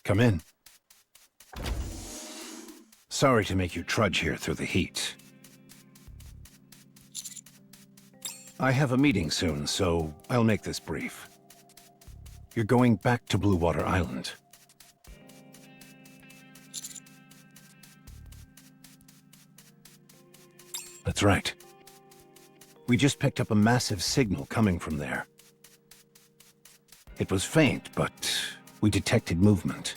Come in. Sorry to make you trudge here through the heat. I have a meeting soon, so I'll make this brief. You're going back to Blue Water Island. That's right. We just picked up a massive signal coming from there. It was faint, but we detected movement.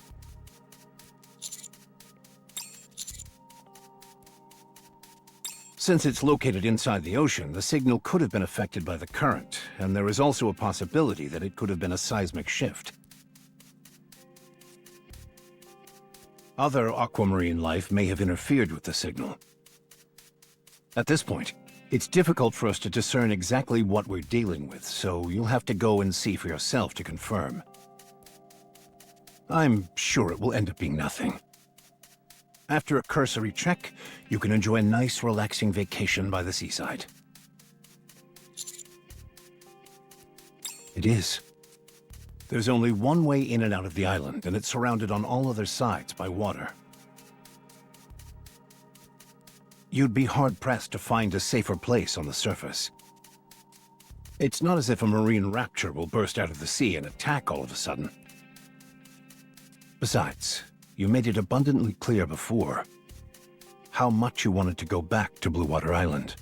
Since it's located inside the ocean, the signal could have been affected by the current, and there is also a possibility that it could have been a seismic shift. Other aquamarine life may have interfered with the signal. At this point, it's difficult for us to discern exactly what we're dealing with, so you'll have to go and see for yourself to confirm. I'm sure it will end up being nothing. After a cursory check, you can enjoy a nice, relaxing vacation by the seaside. It is. There's only one way in and out of the island, and it's surrounded on all other sides by water. You'd be hard-pressed to find a safer place on the surface. It's not as if a marine rapture will burst out of the sea and attack all of a sudden. Besides, you made it abundantly clear before how much you wanted to go back to Blue Water Island.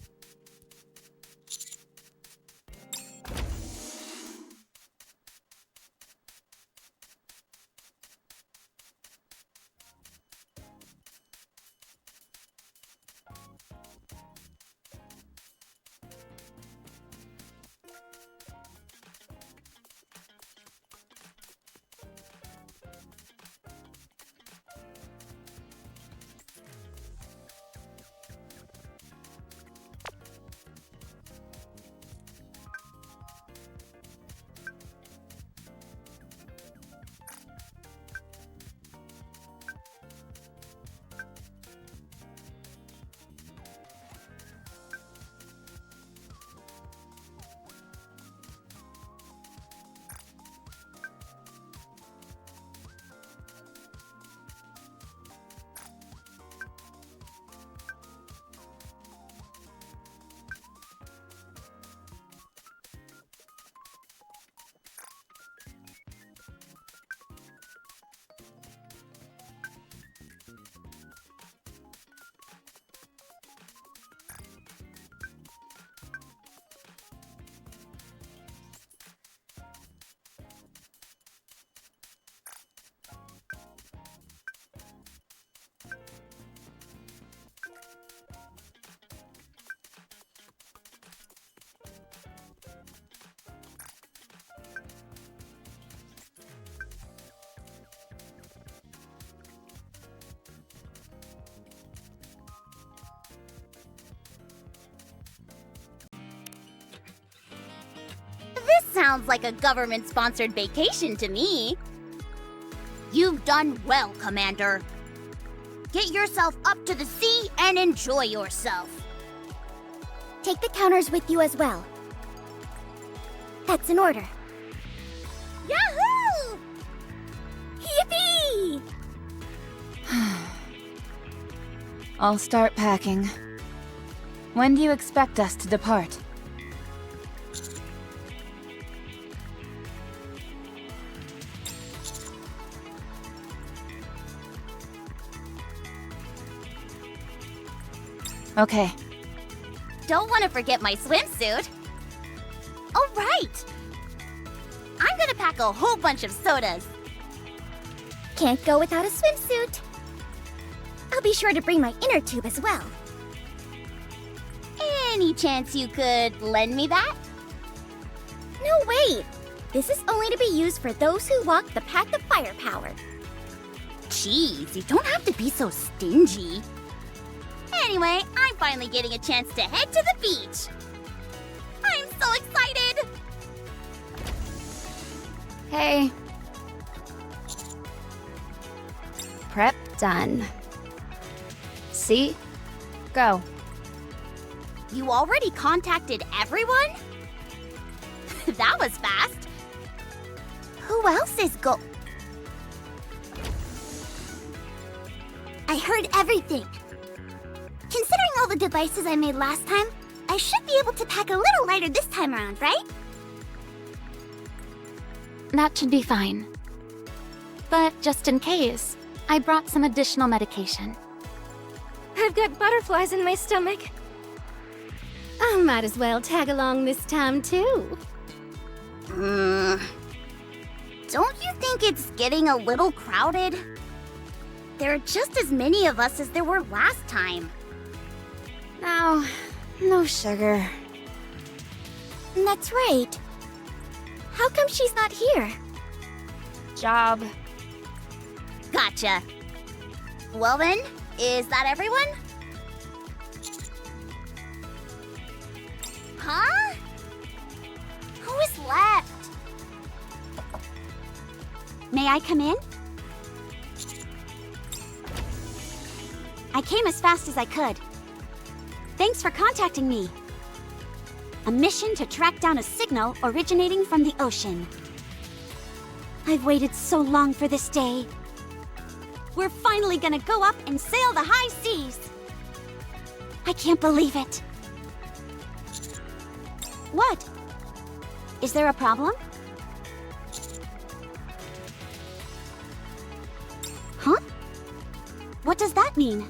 Sounds like a government-sponsored vacation to me. You've done well, Commander. Get yourself up to the sea and enjoy yourself. Take the counters with you as well. That's an order. Yahoo! Yippee! I'll start packing. When do you expect us to depart? Okay. Don't want to forget my swimsuit. Oh, right! I'm gonna pack a whole bunch of sodas. Can't go without a swimsuit. I'll be sure to bring my inner tube as well. Any chance you could lend me that? No, wait! This is only to be used for those who walk the path of firepower. Jeez, you don't have to be so stingy. Anyway, I'm finally getting a chance to head to the beach. I'm so excited! Hey. Prep done. See? Go. You already contacted everyone? That was fast. Who else is I heard everything. Considering all the devices I made last time, I should be able to pack a little lighter this time around, right? That should be fine. But just in case, I brought some additional medication. I've got butterflies in my stomach. I might as well tag along this time, too. Don't you think it's getting a little crowded? There are just as many of us as there were last time. No sugar. That's right. How come she's not here? Job. Gotcha. Well then, is that everyone? Huh? Who is left? May I come in? I came as fast as I could. Thanks for contacting me. A mission to track down a signal originating from the ocean. I've waited so long for this day. We're finally gonna go up and sail the high seas. I can't believe it. What? Is there a problem? Huh? What does that mean?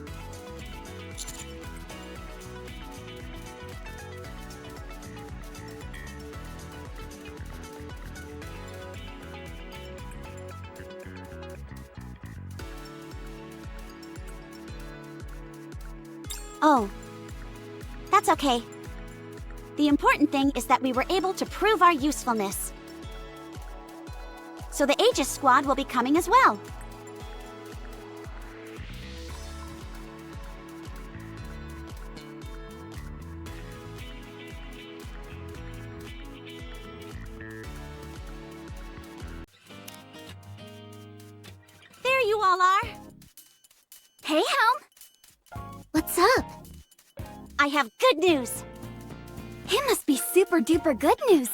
Oh, that's okay. The important thing is that we were able to prove our usefulness. So the Aegis squad will be coming as well. There you all are. Hey, Helm. What's up? I have good news. It must be super duper good news.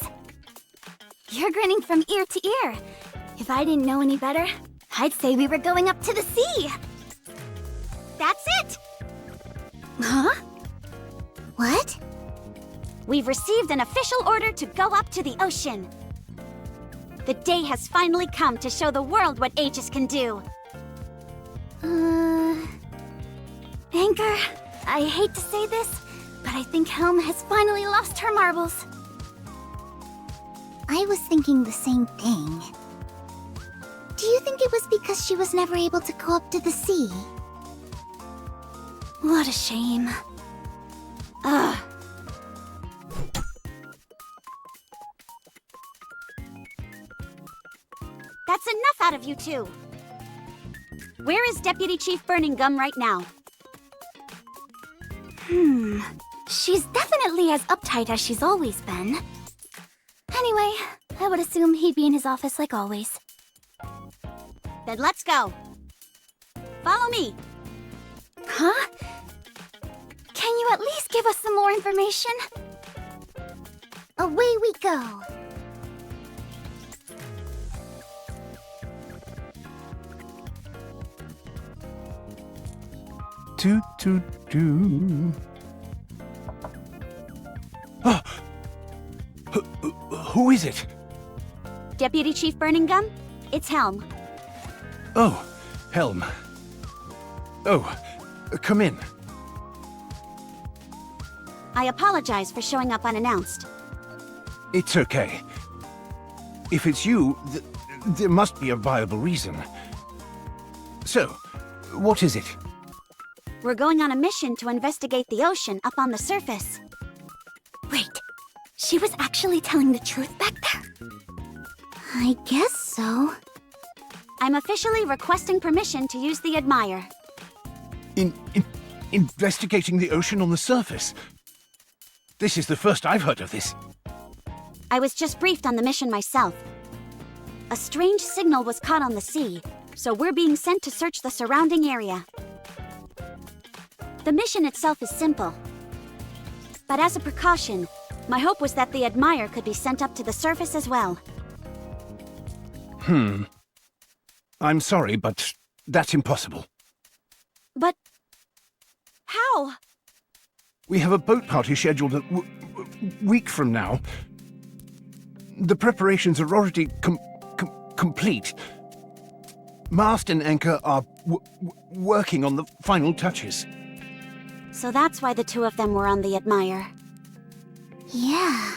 You're grinning from ear to ear. If I didn't know any better, I'd say we were going up to the sea. That's it! Huh? What? We've received an official order to go up to the ocean. The day has finally come to show the world what Aegis can do. Anchor, I hate to say this, but I think Helm has finally lost her marbles. I was thinking the same thing. Do you think it was because she was never able to go up to the sea? What a shame. Ugh. That's enough out of you two. Where is Deputy Chief Burning Gum right now? She's definitely as uptight as she's always been. Anyway, I would assume he'd be in his office like always. Then let's go. Follow me. Huh? Can you at least give us some more information? Away we go. Toot toot toot. Oh! Who is it? Deputy Chief Burning Gum, it's Helm. Oh, Helm. Oh, come in. I apologize for showing up unannounced. It's okay. If it's you, there must be a viable reason. So, what is it? We're going on a mission to investigate the ocean up on the surface. Wait, she was actually telling the truth back there? I guess so. I'm officially requesting permission to use the Admire. Investigating the ocean on the surface? This is the first I've heard of this. I was just briefed on the mission myself. A strange signal was caught on the sea, so we're being sent to search the surrounding area. The mission itself is simple. But as a precaution, my hope was that the Admire could be sent up to the surface as well. I'm sorry, but that's impossible. How? We have a boat party scheduled a week from now. The preparations are already complete. Mast and anchor are working on the final touches. So that's why the two of them were on the Admire. Yeah.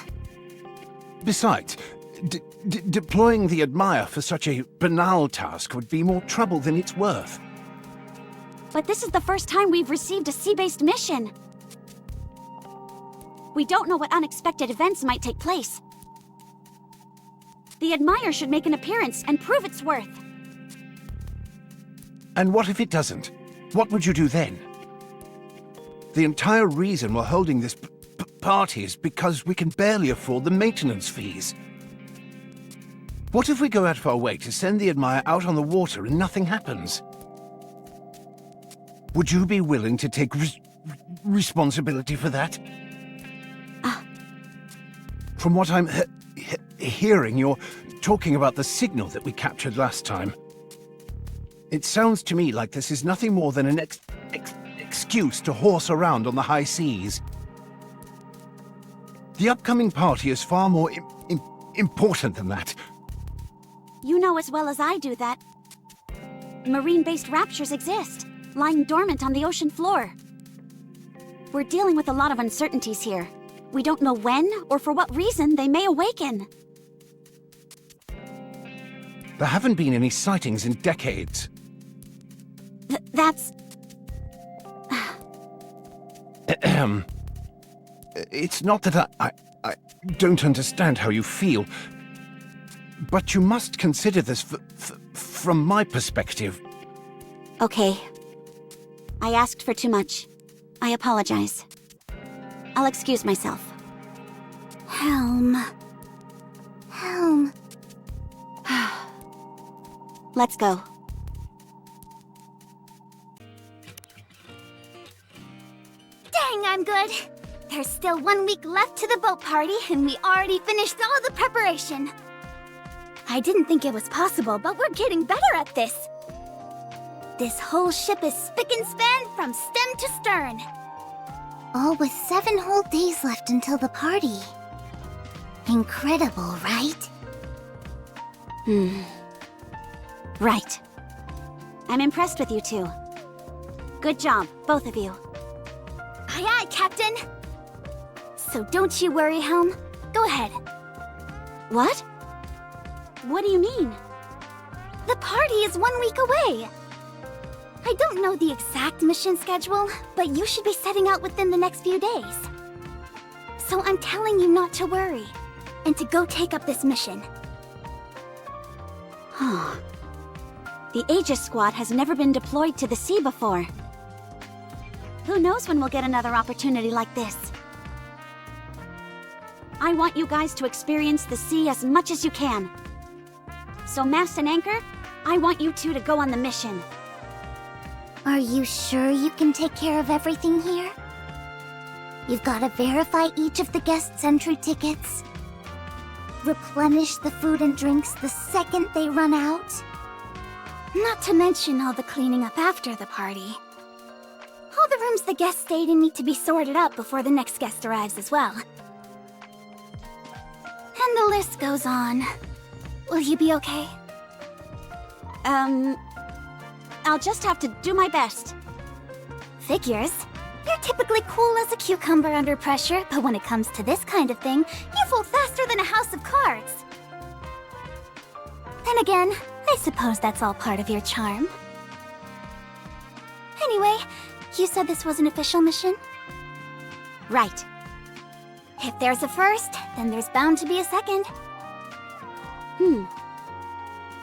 Besides, deploying the Admire for such a banal task would be more trouble than it's worth. But this is the first time we've received a sea-based mission. We don't know what unexpected events might take place. The Admire should make an appearance and prove its worth. And what if it doesn't? What would you do then? The entire reason we're holding this party is because we can barely afford the maintenance fees. What if we go out of our way to send the Admire out on the water and nothing happens? Would you be willing to take responsibility for that? From what I'm hearing, you're talking about the signal that we captured last time. It sounds to me like this is nothing more than an excuse to horse around on the high seas. The upcoming party is far more important than that. You know as well as I do that marine-based raptures exist, lying dormant on the ocean floor. We're dealing with a lot of uncertainties here. We don't know when or for what reason they may awaken. There haven't been any sightings in decades. That's... It's not that I don't understand how you feel, but you must consider this from my perspective. Okay. I asked for too much. I apologize. I'll excuse myself. Helm. Let's go. Dang, I'm good. There's still 1 week left to the boat party, and we already finished all the preparation. I didn't think it was possible, but we're getting better at this. This whole ship is spick and span from stem to stern. All with 7 whole days left until the party. Incredible, right? Right. I'm impressed with you two. Good job, both of you. Aye aye, Captain. So don't you worry, Helm. Go ahead. What? What do you mean? The party is 1 week away. I don't know the exact mission schedule, but you should be setting out within the next few days. So I'm telling you not to worry, and to go take up this mission. The Aegis Squad has never been deployed to the sea before. Who knows when we'll get another opportunity like this? I want you guys to experience the sea as much as you can. So Mast and Anchor, I want you two to go on the mission. Are you sure you can take care of everything here? You've got to verify each of the guests' entry tickets. Replenish the food and drinks the second they run out. Not to mention all the cleaning up after the party. All the rooms the guests stayed in need to be sorted up before the next guest arrives as well. And the list goes on. Will you be okay? I'll just have to do my best. Figures. You're typically cool as a cucumber under pressure, but when it comes to this kind of thing, you fold faster than a house of cards. Then again, I suppose that's all part of your charm. Anyway, you said this was an official mission? Right. If there's a first, then there's bound to be a second. You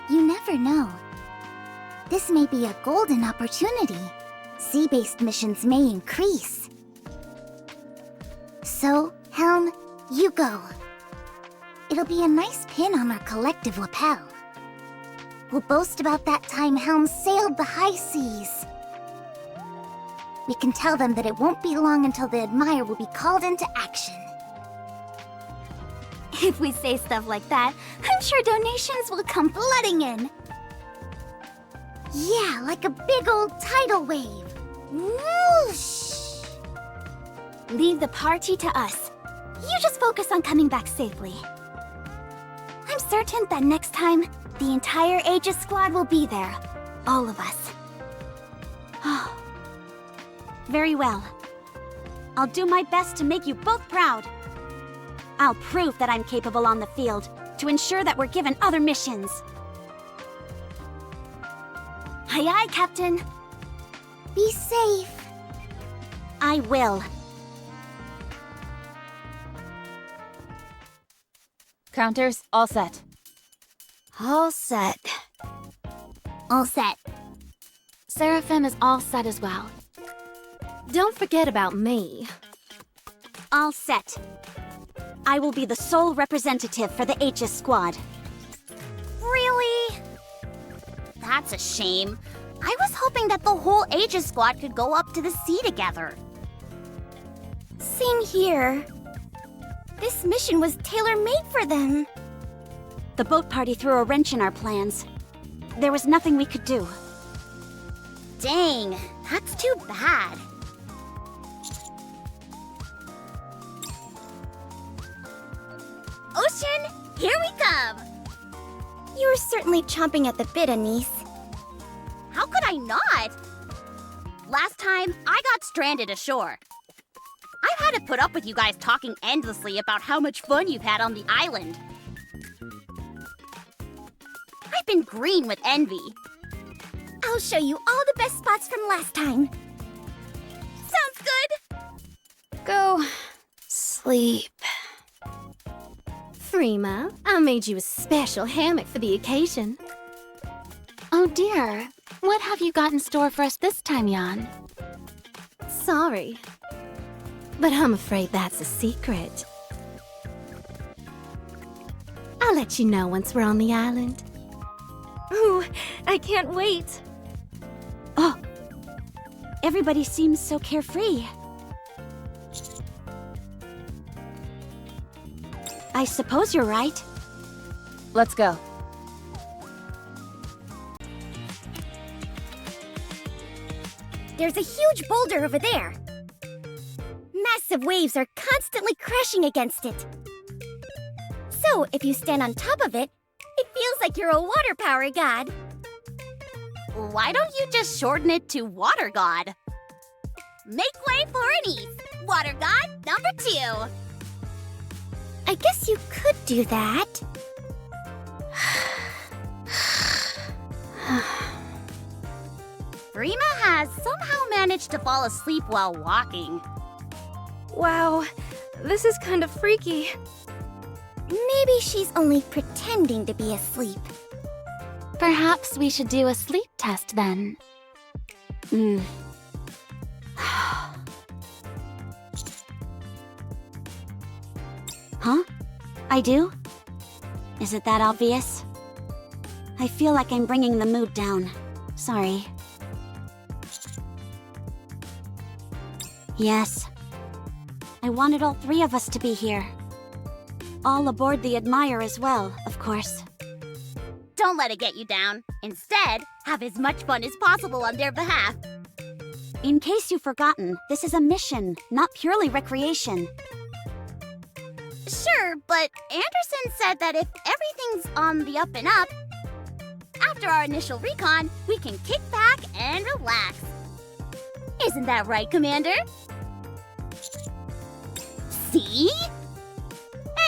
never know. This may be a golden opportunity. Sea-based missions may increase. So, Helm, you go. It'll be a nice pin on our collective lapel. We'll boast about that time Helm sailed the high seas. We can tell them that it won't be long until the Admire will be called into action. If we say stuff like that, I'm sure donations will come flooding in. Yeah, like a big old tidal wave. Whoosh! Leave the party to us. You just focus on coming back safely. I'm certain that next time, the entire Aegis squad will be there. All of us. Very well. I'll do my best to make you both proud. I'll prove that I'm capable on the field to ensure that we're given other missions. Aye aye, Captain. Be safe. I will. Counters, all set. All set. All set. Seraphim is all set as well. Don't forget about me. All set. I will be the sole representative for the Aegis squad. Really? That's a shame. I was hoping that the whole Aegis squad could go up to the sea together. Same here. This mission was tailor-made for them. The boat party threw a wrench in our plans. There was nothing we could do. Dang, that's too bad. Ocean, here we come! You were certainly chomping at the bit, Anise. How could I not? Last time, I got stranded ashore. I've had to put up with you guys talking endlessly about how much fun you've had on the island. I've been green with envy. I'll show you all the best spots from last time. Sounds good! Go sleep. Frima, I made you a special hammock for the occasion. Oh dear. What have you got in store for us this time, Jan? Sorry, but I'm afraid that's a secret. I'll let you know once we're on the island. Ooh, I can't wait. Oh, everybody seems so carefree. I suppose you're right. Let's go. There's a huge boulder over there. Massive waves are constantly crashing against it. So, if you stand on top of it, it feels like you're a water power god. Why don't you just shorten it to Water God? Make way for Anise, Water God number 2. I guess you could do that. Rima has somehow managed to fall asleep while walking. Wow, this is kind of freaky. Maybe she's only pretending to be asleep. Perhaps we should do a sleep test then. Huh? I do? Is it that obvious? I feel like I'm bringing the mood down. Sorry. Yes. I wanted all 3 of us to be here. All aboard the Admire as well, of course. Don't let it get you down. Instead, have as much fun as possible on their behalf. In case you've forgotten, this is a mission, not purely recreation. Sure, but Anderson said that if everything's on the up and up, after our initial recon, we can kick back and relax. Isn't that right, Commander? See?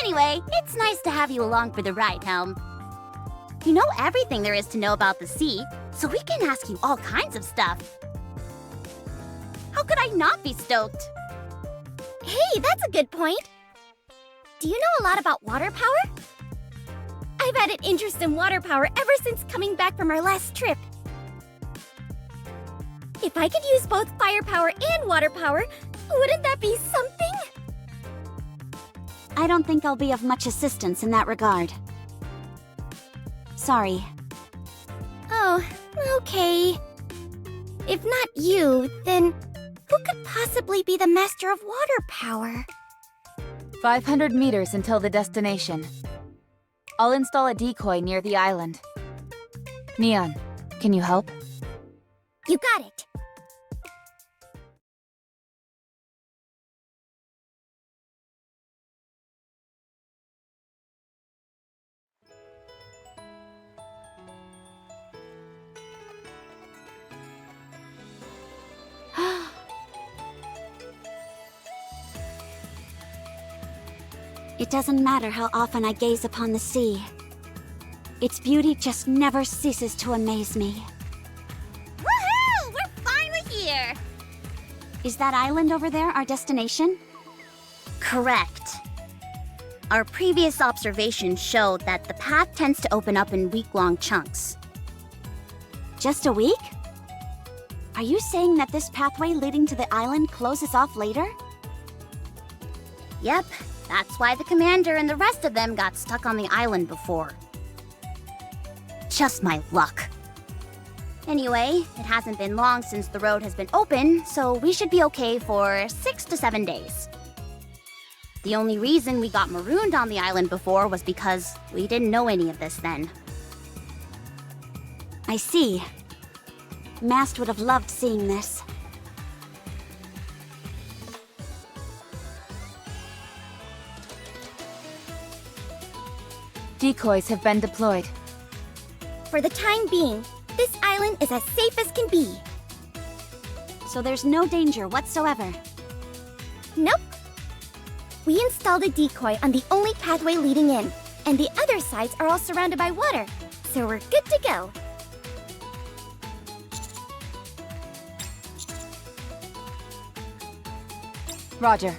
Anyway, it's nice to have you along for the ride, Helm. You know everything there is to know about the sea, so we can ask you all kinds of stuff. How could I not be stoked? Hey, that's a good point. Do you know a lot about water power? I've had an interest in water power ever since coming back from our last trip. If I could use both firepower and water power, wouldn't that be something? I don't think I'll be of much assistance in that regard. Sorry. Oh, okay. If not you, then who could possibly be the master of water power? 500 meters until the destination. I'll install a decoy near the island. Neon, can you help? You got it. It doesn't matter how often I gaze upon the sea. Its beauty just never ceases to amaze me. Woohoo! We're finally here! Is that island over there our destination? Correct. Our previous observations showed that the path tends to open up in week-long chunks. Just a week? Are you saying that this pathway leading to the island closes off later? Yep, that's why the commander and the rest of them got stuck on the island before. Just my luck. Anyway, it hasn't been long since the road has been open, so we should be okay for 6 to 7 days. The only reason we got marooned on the island before was because we didn't know any of this then. I see. Mast would have loved seeing this. Decoys have been deployed. For the time being, this island is as safe as can be. So there's no danger whatsoever. Nope. We installed a decoy on the only pathway leading in, and the other sides are all surrounded by water, so we're good to go. Roger.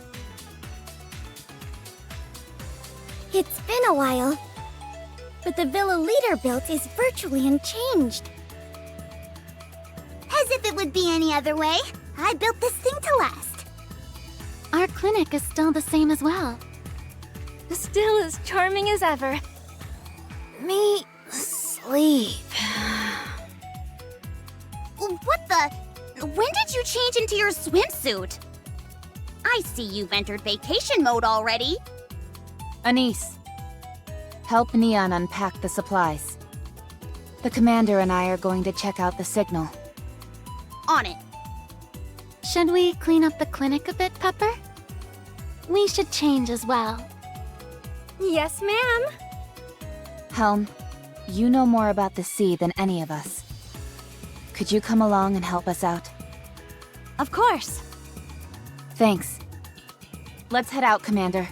It's been a while, but the villa leader built is virtually unchanged. As if it would be any other way. I built this thing to last. Our clinic is still the same as well. Still as charming as ever. Me sleep. What the? When did you change into your swimsuit? I see you've entered vacation mode already. Anise, help Neon unpack the supplies. The commander and I are going to check out the signal. On it. Should we clean up the clinic a bit, Pepper? We should change as well. Yes, ma'am. Helm, you know more about the sea than any of us. Could you come along and help us out? Of course. Thanks. Let's head out, Commander.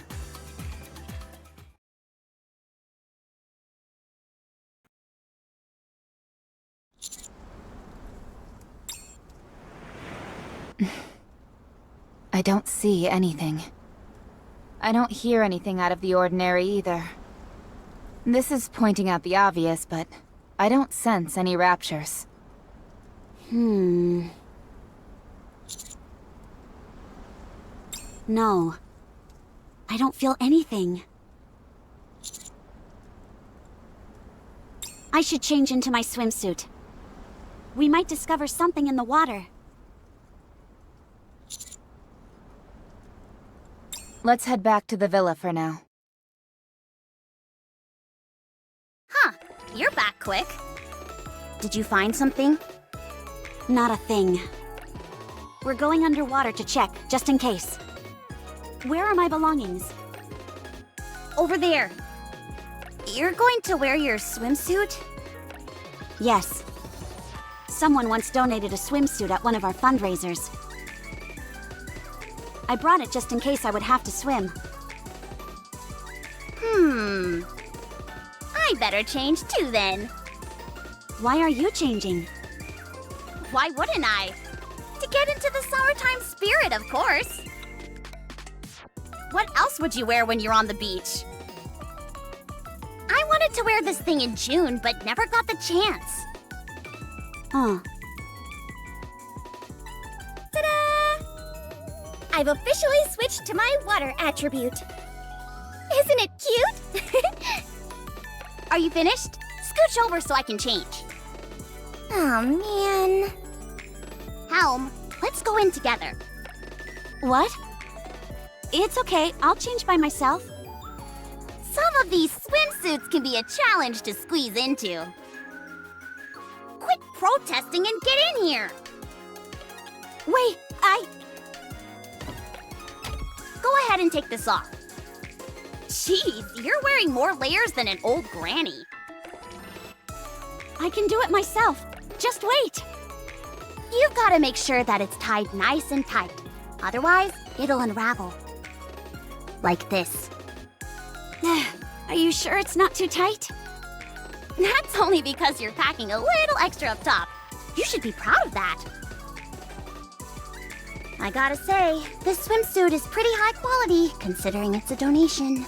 I don't see anything. I don't hear anything out of the ordinary either. This is pointing out the obvious, but I don't sense any raptures. No. I don't feel anything. I should change into my swimsuit. We might discover something in the water. Let's head back to the villa for now. Huh, you're back quick. Did you find something? Not a thing. We're going underwater to check, just in case. Where are my belongings? Over there. You're going to wear your swimsuit? Yes. Someone once donated a swimsuit at one of our fundraisers. I brought it just in case I would have to swim. I better change too then. Why are you changing? Why wouldn't I? To get into the summertime spirit, of course. What else would you wear when you're on the beach? I wanted to wear this thing in June, but never got the chance. Huh. Ta-da! I've officially switched to my water attribute. Isn't it cute? Are you finished? Scooch over so I can change. Oh, man. Helm, let's go in together. What? It's okay, I'll change by myself. Some of these swimsuits can be a challenge to squeeze into. Quit protesting and get in here. Wait, Go ahead and take this off. Jeez, you're wearing more layers than an old granny. I can do it myself. Just wait. You've got to make sure that it's tied nice and tight. Otherwise, it'll unravel. Like this. Are you sure it's not too tight? That's only because you're packing a little extra up top. You should be proud of that. I gotta say, this swimsuit is pretty high quality, considering it's a donation.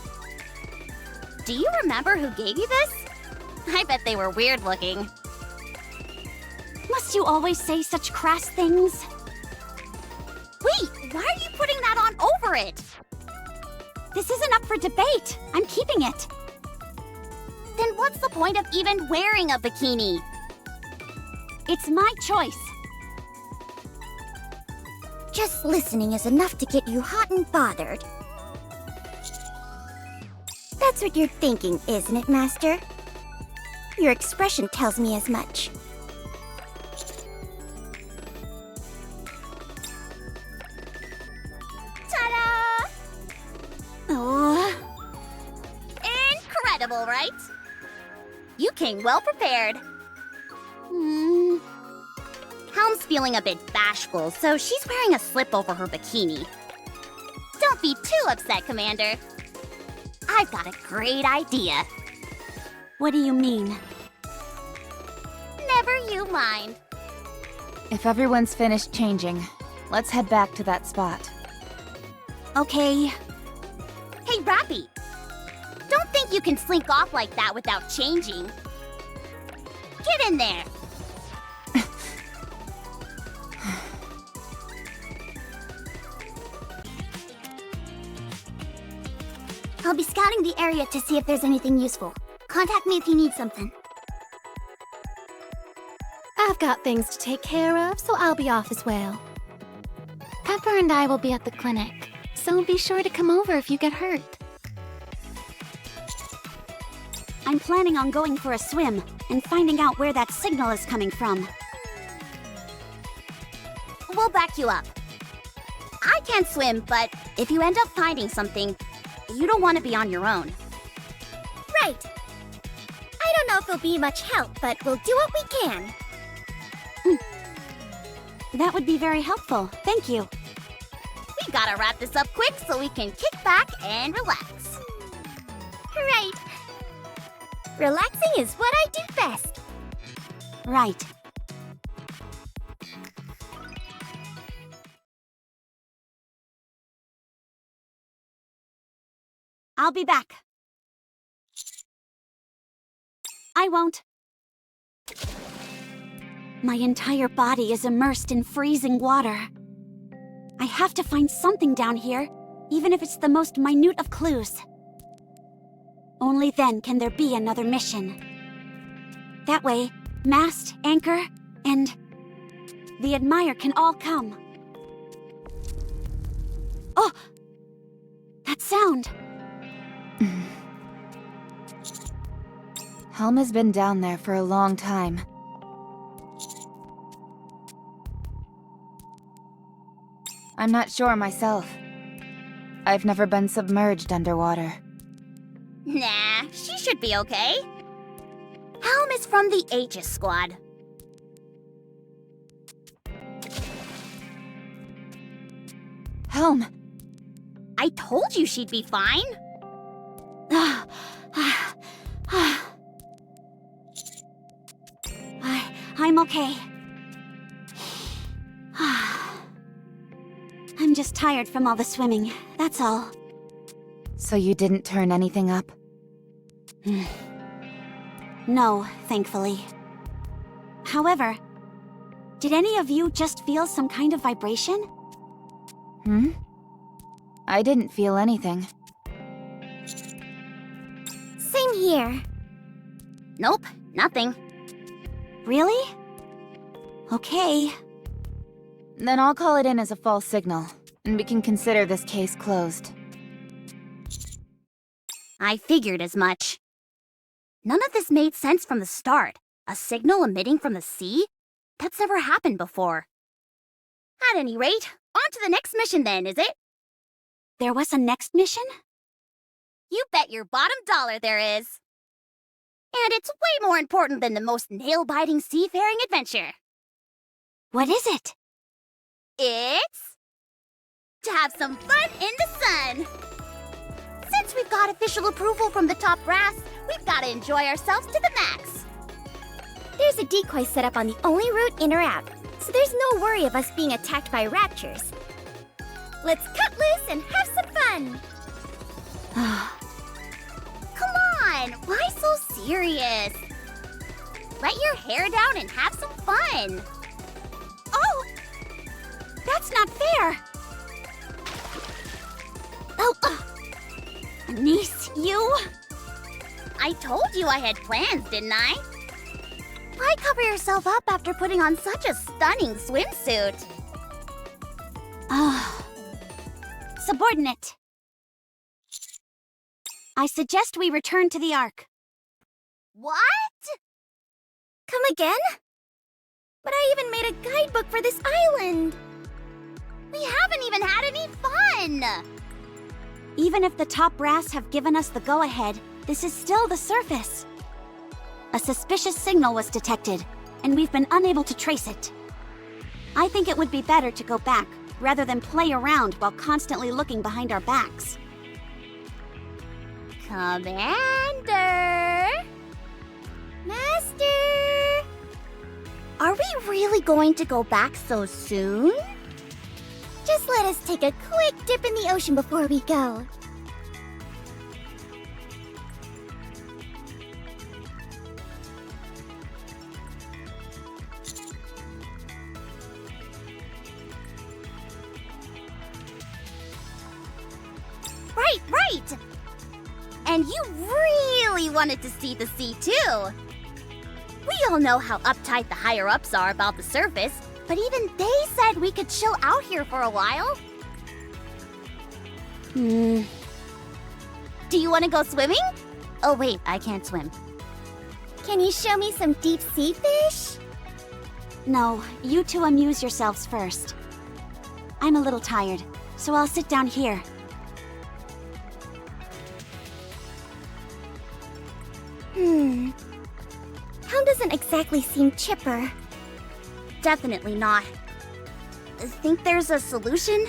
Do you remember who gave you this? I bet they were weird looking. Must you always say such crass things? Wait, why are you putting that on over it? This isn't up for debate. I'm keeping it. Then what's the point of even wearing a bikini? It's my choice. Just listening is enough to get you hot and bothered. That's what you're thinking, isn't it, Master? Your expression tells me as much. Ta-da! Oh, Incredible, right? You came well prepared. Helm's feeling a bit bashful, so she's wearing a slip over her bikini. Don't be too upset, Commander. I've got a great idea. what do you mean? Never you mind. If everyone's finished changing, let's head back to that spot. Okay. Hey, Rappy! Don't think you can slink off like that without changing. Get in there! I'll be scouting the area to see if there's anything useful. Contact me if you need something. I've got things to take care of, so I'll be off as well. Pepper and I will be at the clinic, so be sure to come over if you get hurt. I'm planning on going for a swim and finding out where that signal is coming from. We'll back you up. I can't swim, but if you end up finding something, you don't want to be on your own. Right. I don't know if it'll be much help, but we'll do what we can. That would be very helpful. Thank you. We gotta wrap this up quick so we can kick back and relax. Right. Relaxing is what I do best. Right. I'll be back. I won't. My entire body is immersed in freezing water. I have to find something down here, even if it's the most minute of clues. Only then can there be another mission. That way, mast, anchor, and the Admire can all come. Oh! That sound! Helm has been down there for a long time. I'm not sure myself. I've never been submerged underwater. Nah, she should be okay. Helm is from the Aegis Squad. Helm! I told you she'd be fine. I'm okay. I'm just tired from all the swimming, that's all. So you didn't turn anything up? No, thankfully. However, did any of you just feel some kind of vibration? Hmm? I didn't feel anything. Same here. Nope, nothing. Really? Okay. Then I'll call it in as a false signal, and we can consider this case closed. I figured as much. None of this made sense from the start. A signal emitting from the sea? That's never happened before. At any rate, on to the next mission then, is it? There was a next mission? You bet your bottom dollar there is. And it's way more important than the most nail-biting seafaring adventure. What is it? It's to have some fun in the sun. Since Once we've got official approval from the top brass, we've got to enjoy ourselves to the max. There's a decoy set up on the only route in or out, so there's no worry of us being attacked by raptures. Let's cut loose and have some fun! Come on, why so serious? Let your hair down and have some fun. Oh! That's not fair! Oh, niece, you? I told you I had plans, didn't I? Why cover yourself up after putting on such a stunning swimsuit? Subordinate. I suggest we return to the Ark. What? Come again? But I even made a guidebook for this island. We haven't even had any fun! Even if the top brass have given us the go-ahead, this is still the surface. A suspicious signal was detected, and we've been unable to trace it. I think it would be better to go back, rather than play around while constantly looking behind our backs. Commander! Master! Are we really going to go back so soon? Just let us take a quick dip in the ocean before we go. Right! And you really wanted to see the sea, too. We all know how uptight the higher-ups are about the surface, but even they said we could chill out here for a while. Do you want to go swimming? Oh wait, I can't swim. Can you show me some deep sea fish? No, you two amuse yourselves first. I'm a little tired, so I'll sit down here. Town doesn't exactly seem chipper. Definitely not. Think there's a solution?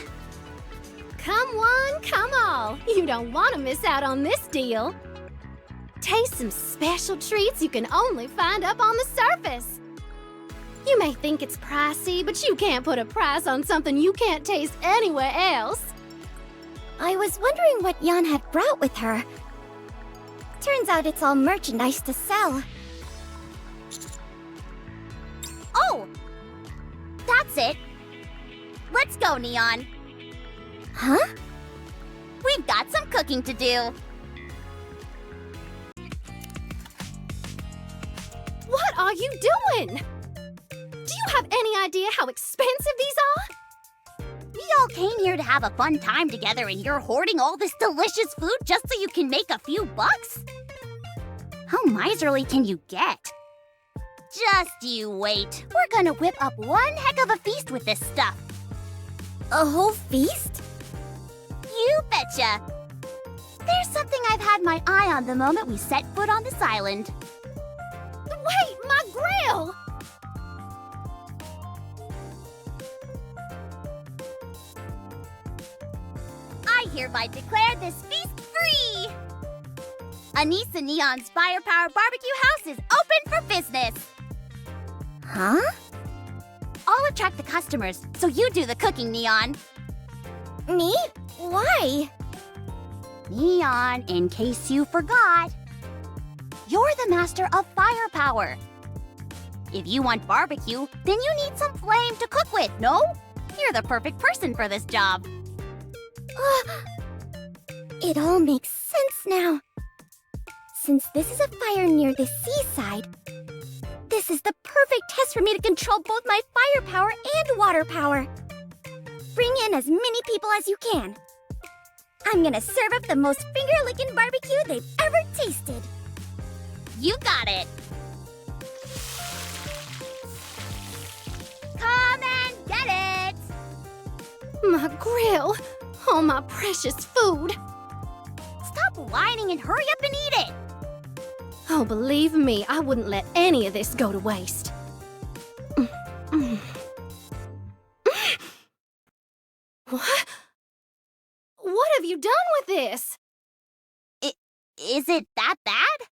Come one, come all. You don't want to miss out on this deal. Taste some special treats you can only find up on the surface. You may think it's pricey, but you can't put a price on something you can't taste anywhere else. I was wondering what Jan had brought with her. Turns out it's all merchandise to sell. Oh! That's it! Let's go, Neon. Huh? We've got some cooking to do. What are you doing? Do you have any idea how expensive these are? We all came here to have a fun time together and you're hoarding all this delicious food just so you can make a few bucks? How miserly can you get? Just you wait. We're gonna whip up one heck of a feast with this stuff. A whole feast? You betcha. There's something I've had my eye on the moment we set foot on this island. Wait, my grill! I hereby declare this feast free! Anissa Neon's Firepower Barbecue House is open for business! Huh? I'll attract the customers, so you do the cooking, Neon. Me? Why? Neon, in case you forgot, you're the master of firepower. If you want barbecue, then you need some flame to cook with, no? You're the perfect person for this job. It all makes sense now. Since this is a fire near the seaside, this is the perfect test for me to control both my firepower and water power. Bring in as many people as you can. I'm gonna serve up the most finger-licking barbecue they've ever tasted. You got it. Come and get it. My grill! Oh, my precious food! Stop whining and hurry up and eat it. Oh, believe me, I wouldn't let any of this go to waste. What? What have you done with this? Is it that bad?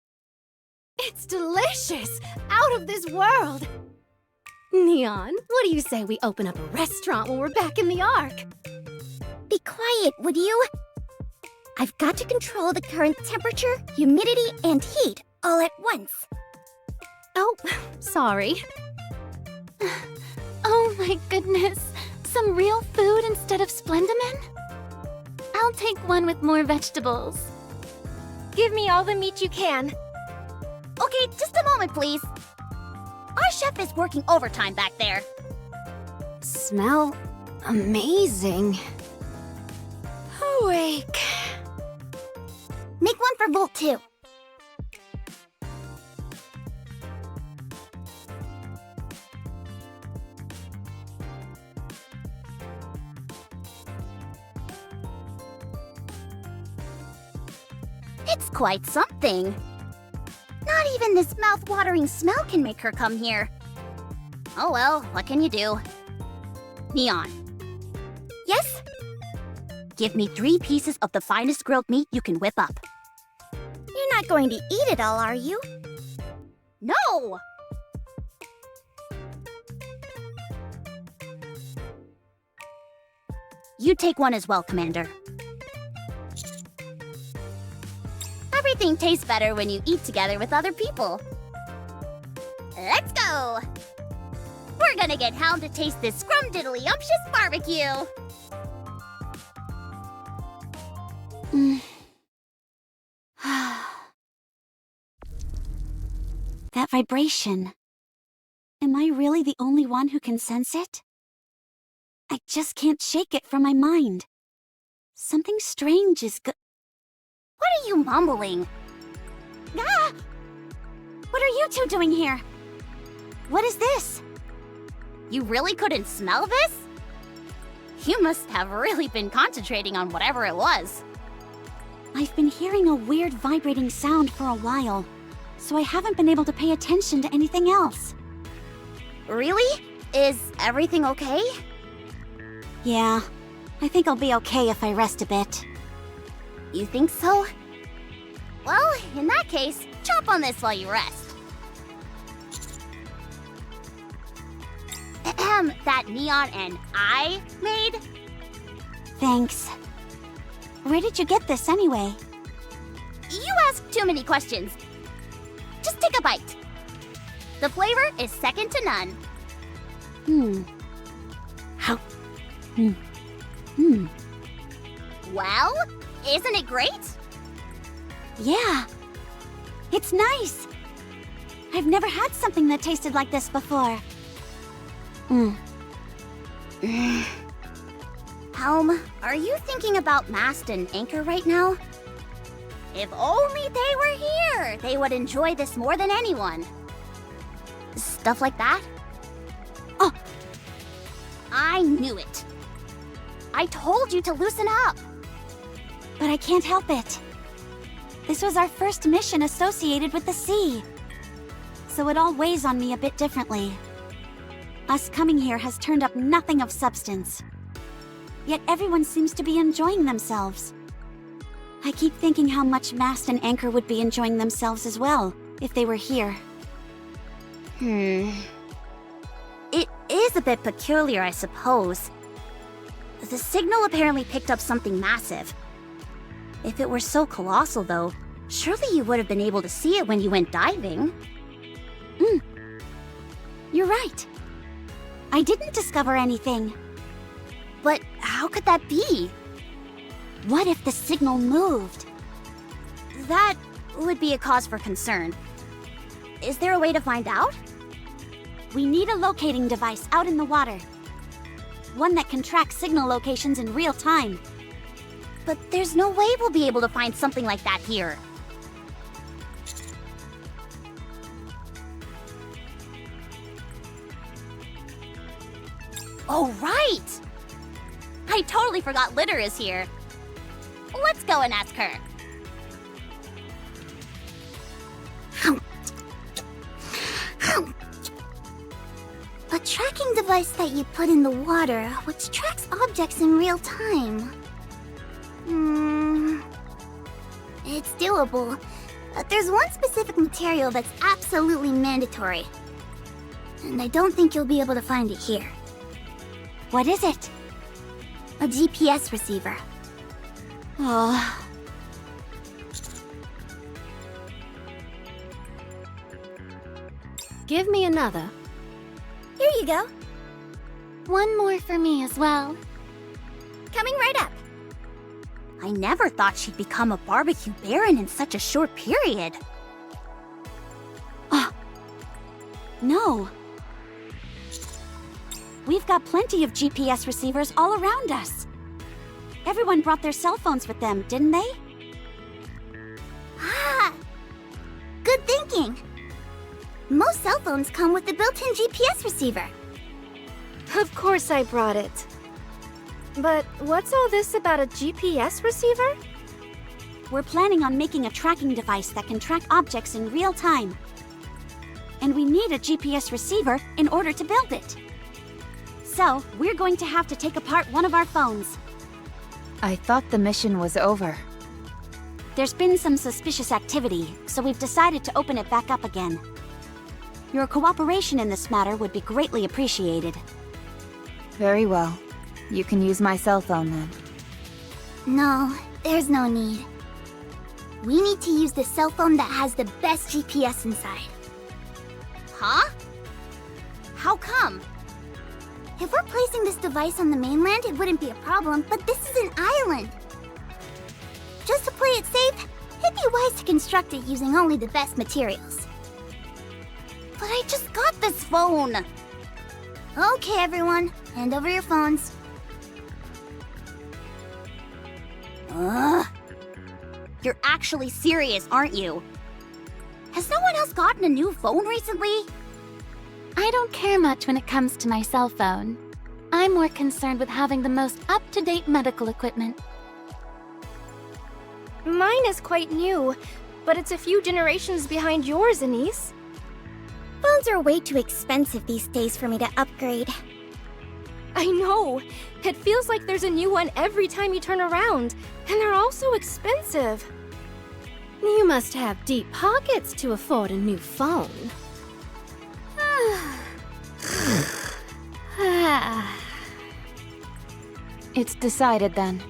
It's delicious! Out of this world! Neon, what do you say we open up a restaurant when we're back in the Ark? Be quiet, would you? I've got to control the current temperature, humidity, and heat all at once. Oh, sorry. Oh my goodness. Some real food instead of Splendamin? I'll take one with more vegetables. Give me all the meat you can. Okay, just a moment, please. Our chef is working overtime back there. Smell amazing. Awake. Make one for Volt too. It's quite something. Not even this mouth-watering smell can make her come here. Oh well, what can you do? Neon. Yes? Give me 3 pieces of the finest grilled meat you can whip up. You're not going to eat it all, are you? No! You take one as well, Commander. Everything tastes better when you eat together with other people. Let's go! We're gonna get Helm to taste this scrumdiddly-umptious barbecue! That vibration. Am I really the only one who can sense it? I just can't shake it from my mind. Something strange is What are you mumbling? Ah! What are you two doing here? What is this? You really couldn't smell this? You must have really been concentrating on whatever it was. I've been hearing a weird vibrating sound for a while, so I haven't been able to pay attention to anything else. Really? Is everything okay? Yeah, I think I'll be okay if I rest a bit. You think so? Well, in that case, chop on this while you rest. Ahem, that Neon and I made? Thanks. Where did you get this anyway? You ask too many questions. Just take a bite. The flavor is second to none. Well, isn't it great? Yeah. It's nice. I've never had something that tasted like this before. Helm, are you thinking about mast and anchor right now? If only they were here, they would enjoy this more than anyone. Stuff like that? Oh! I knew it. I told you to loosen up. But I can't help it. This was our first mission associated with the sea. So it all weighs on me a bit differently. Us coming here has turned up nothing of substance. Yet everyone seems to be enjoying themselves. I keep thinking how much Mast and Anchor would be enjoying themselves as well, if they were here. It is a bit peculiar, I suppose. The signal apparently picked up something massive. If it were so colossal, though, surely you would have been able to see it when you went diving. You're right. I didn't discover anything. But how could that be? What if the signal moved? That would be a cause for concern. Is there a way to find out? We need a locating device out in the water. One that can track signal locations in real time. But there's no way we'll be able to find something like that here. Oh, right! I totally forgot Litter is here. Let's go and ask her. A tracking device that you put in the water, which tracks objects in real time. It's doable. There's one specific material that's absolutely mandatory. And I don't think you'll be able to find it here. What is it? A GPS receiver. Oh. Give me another. Here you go. One more for me as well. Coming right up. I never thought she'd become a barbecue baron in such a short period. No. We've got plenty of GPS receivers all around us. Everyone brought their cell phones with them, didn't they? Ah! Good thinking. Most cell phones come with the built-in GPS receiver. Of course I brought it. But what's all this about a GPS receiver? We're planning on making a tracking device that can track objects in real time. And we need a GPS receiver in order to build it. So, we're going to have to take apart one of our phones. I thought the mission was over. There's been some suspicious activity, so we've decided to open it back up again. Your cooperation in this matter would be greatly appreciated. Very well. You can use my cell phone then. No, there's no need. We need to use the cell phone that has the best GPS inside. Huh? How come? If we're placing this device on the mainland, it wouldn't be a problem, but this is an island. Just to play it safe, it'd be wise to construct it using only the best materials. But I just got this phone. Okay, everyone, hand over your phones. You're actually serious, aren't you? Has no one else gotten a new phone recently? I don't care much when it comes to my cell phone. I'm more concerned with having the most up-to-date medical equipment. Mine is quite new, but it's a few generations behind yours, Anise. Phones are way too expensive these days for me to upgrade. I know! It feels like there's a new one every time you turn around, and they're all so expensive. You must have deep pockets to afford a new phone. It's decided then.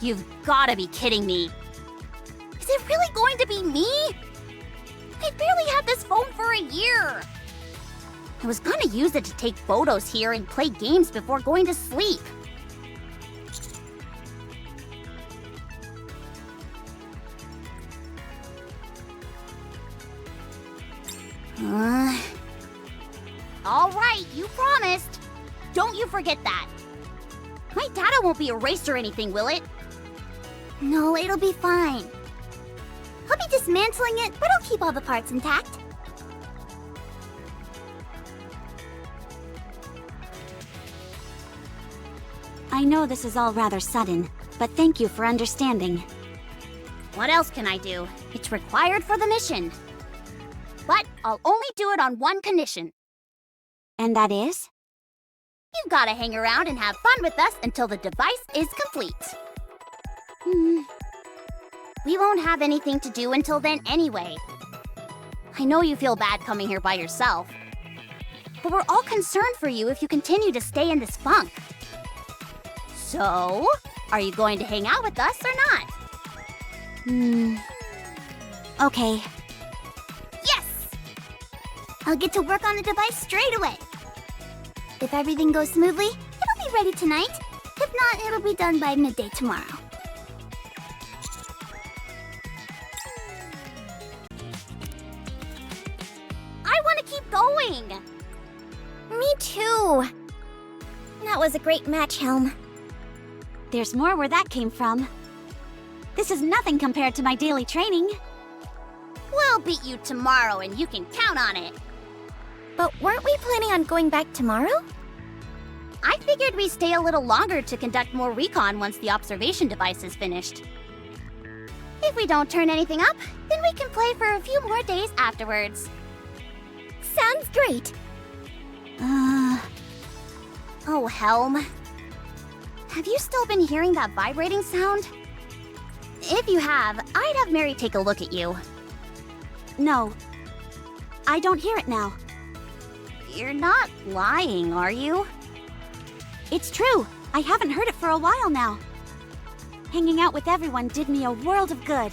You've gotta be kidding me. Is it really going to be me? I barely had this phone for a year. I was gonna use it to take photos here and play games before going to sleep. All right, you promised. Don't you forget that. My data won't be erased or anything, will it? No, it'll be fine. I'll be dismantling it, but I'll keep all the parts intact. I know this is all rather sudden, but thank you for understanding. What else can I do? It's required for the mission. But I'll only do it on one condition. And that is? You've gotta hang around and have fun with us until the device is complete. We won't have anything to do until then anyway. I know you feel bad coming here by yourself. But we're all concerned for you if you continue to stay in this funk. So, are you going to hang out with us or not? Okay. Yes! I'll get to work on the device straight away. If everything goes smoothly, it'll be ready tonight. If not, it'll be done by midday tomorrow. I want to keep going! Me too. That was a great match, Helm. There's more where that came from. This is nothing compared to my daily training. We'll beat you tomorrow and you can count on it. But weren't we planning on going back tomorrow? I figured we'd stay a little longer to conduct more recon once the observation device is finished. If we don't turn anything up, then we can play for a few more days afterwards. Sounds great. Oh, Helm. Have you still been hearing that vibrating sound? If you have, I'd have Mary take a look at you. No. I don't hear it now. You're not lying, are you? It's true. I haven't heard it for a while now. Hanging out with everyone did me a world of good.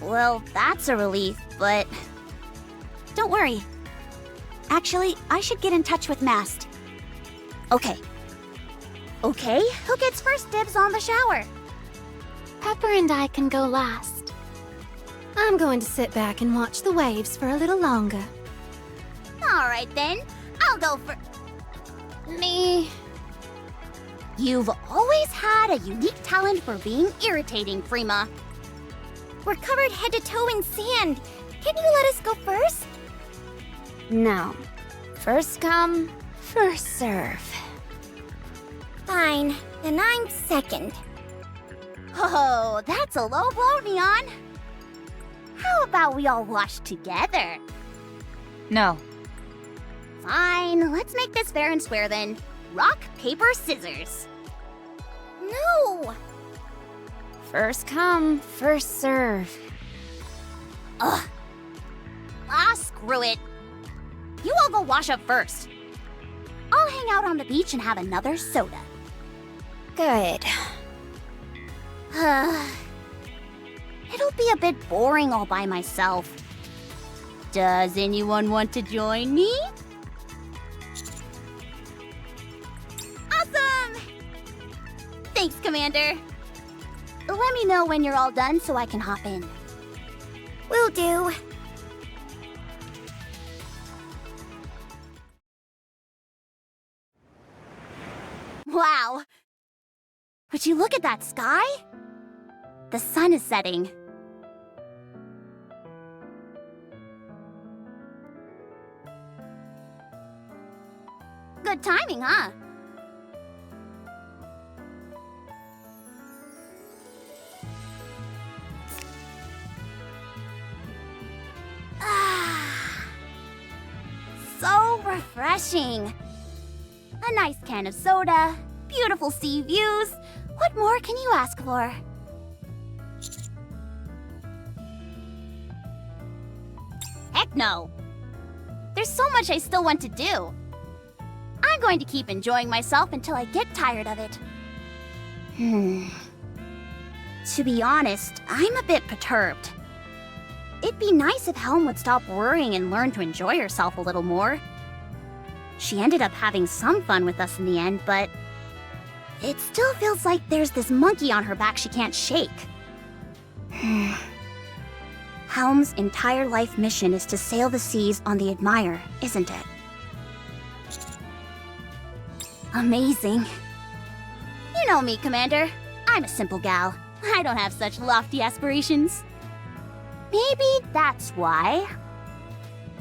Well, that's a relief, but... Don't worry. Actually, I should get in touch with Mast. Okay. Okay, who gets first dibs on the shower? Pepper and I can go last. I'm going to sit back and watch the waves for a little longer. Alright then, I'll go for... Me. You've always had a unique talent for being irritating, Freema. We're covered head to toe in sand. Can you let us go first? No. First come, first serve. Fine, then I'm second. Oh, that's a low blow, Neon. How about we all wash together? No. Fine, let's make this fair and square then. Rock, paper, scissors. No! First come, first serve. Ugh. Ah, screw it. You all go wash up first. I'll hang out on the beach and have another soda. Good. It'll be a bit boring all by myself. Does anyone want to join me? Awesome! Thanks, Commander. Let me know when you're all done so I can hop in. Will do. Wow! Would you look at that sky? The sun is setting. Good timing, huh? So refreshing. A nice can of soda, beautiful sea views. What more can you ask for? Heck no. There's so much I still want to do. I'm going to keep enjoying myself until I get tired of it. To be honest, I'm a bit perturbed. It'd be nice if Helm would stop worrying and learn to enjoy herself a little more. She ended up having some fun with us in the end, but it still feels like there's this monkey on her back she can't shake. Helm's entire life mission is to sail the seas on the Admire, isn't it? Amazing. You know me, Commander. I'm a simple gal. I don't have such lofty aspirations. Maybe that's why.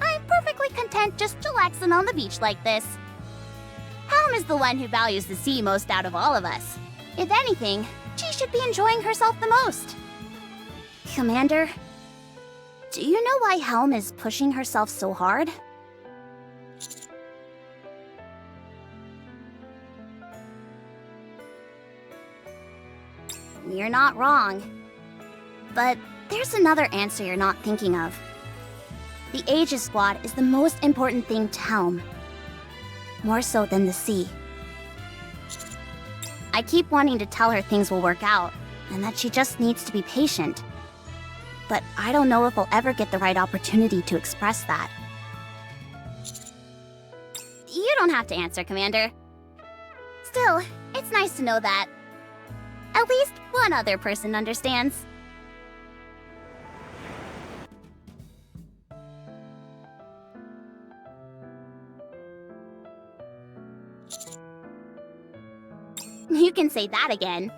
I'm perfectly content just chillaxing on the beach like this. Helm is the one who values the sea most out of all of us. If anything, she should be enjoying herself the most. Commander, do you know why Helm is pushing herself so hard? You're not wrong. But there's another answer you're not thinking of. The Aegis Squad is the most important thing to Helm. More so than the sea. I keep wanting to tell her things will work out, and that she just needs to be patient. But I don't know if I'll ever get the right opportunity to express that. You don't have to answer, Commander. Still, it's nice to know that at least one other person understands. You can say that again.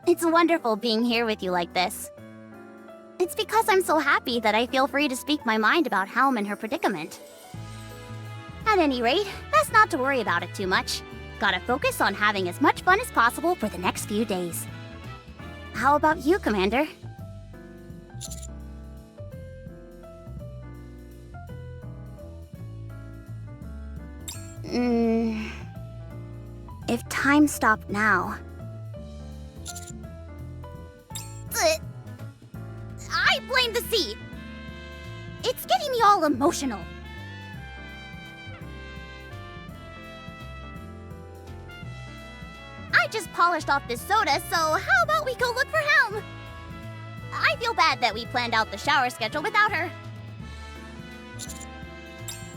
It's wonderful being here with you like this. It's because I'm so happy that I feel free to speak my mind about Helm and her predicament. At any rate, best not to worry about it too much. Gotta focus on having as much fun as possible for the next few days. How about you, Commander? If time stopped now... emotional. I just polished off this soda, so how about we go look for Helm? I feel bad that we planned out the shower schedule without her.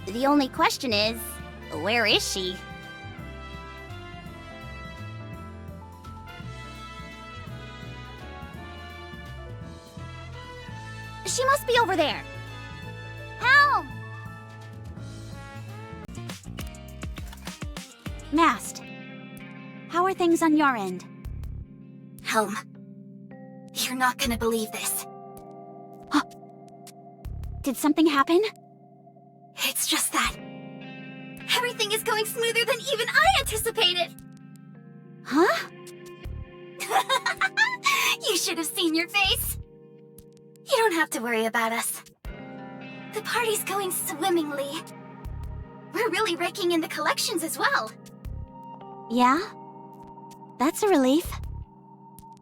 The only question is, where is she? She must be over there. Helm! Mast, how are things on your end? Helm, you're not gonna believe this. Did something happen? It's just that everything is going smoother than even I anticipated. Huh? You should have seen your face. You don't have to worry about us. The party's going swimmingly. We're really raking in the collections as well. Yeah? That's a relief.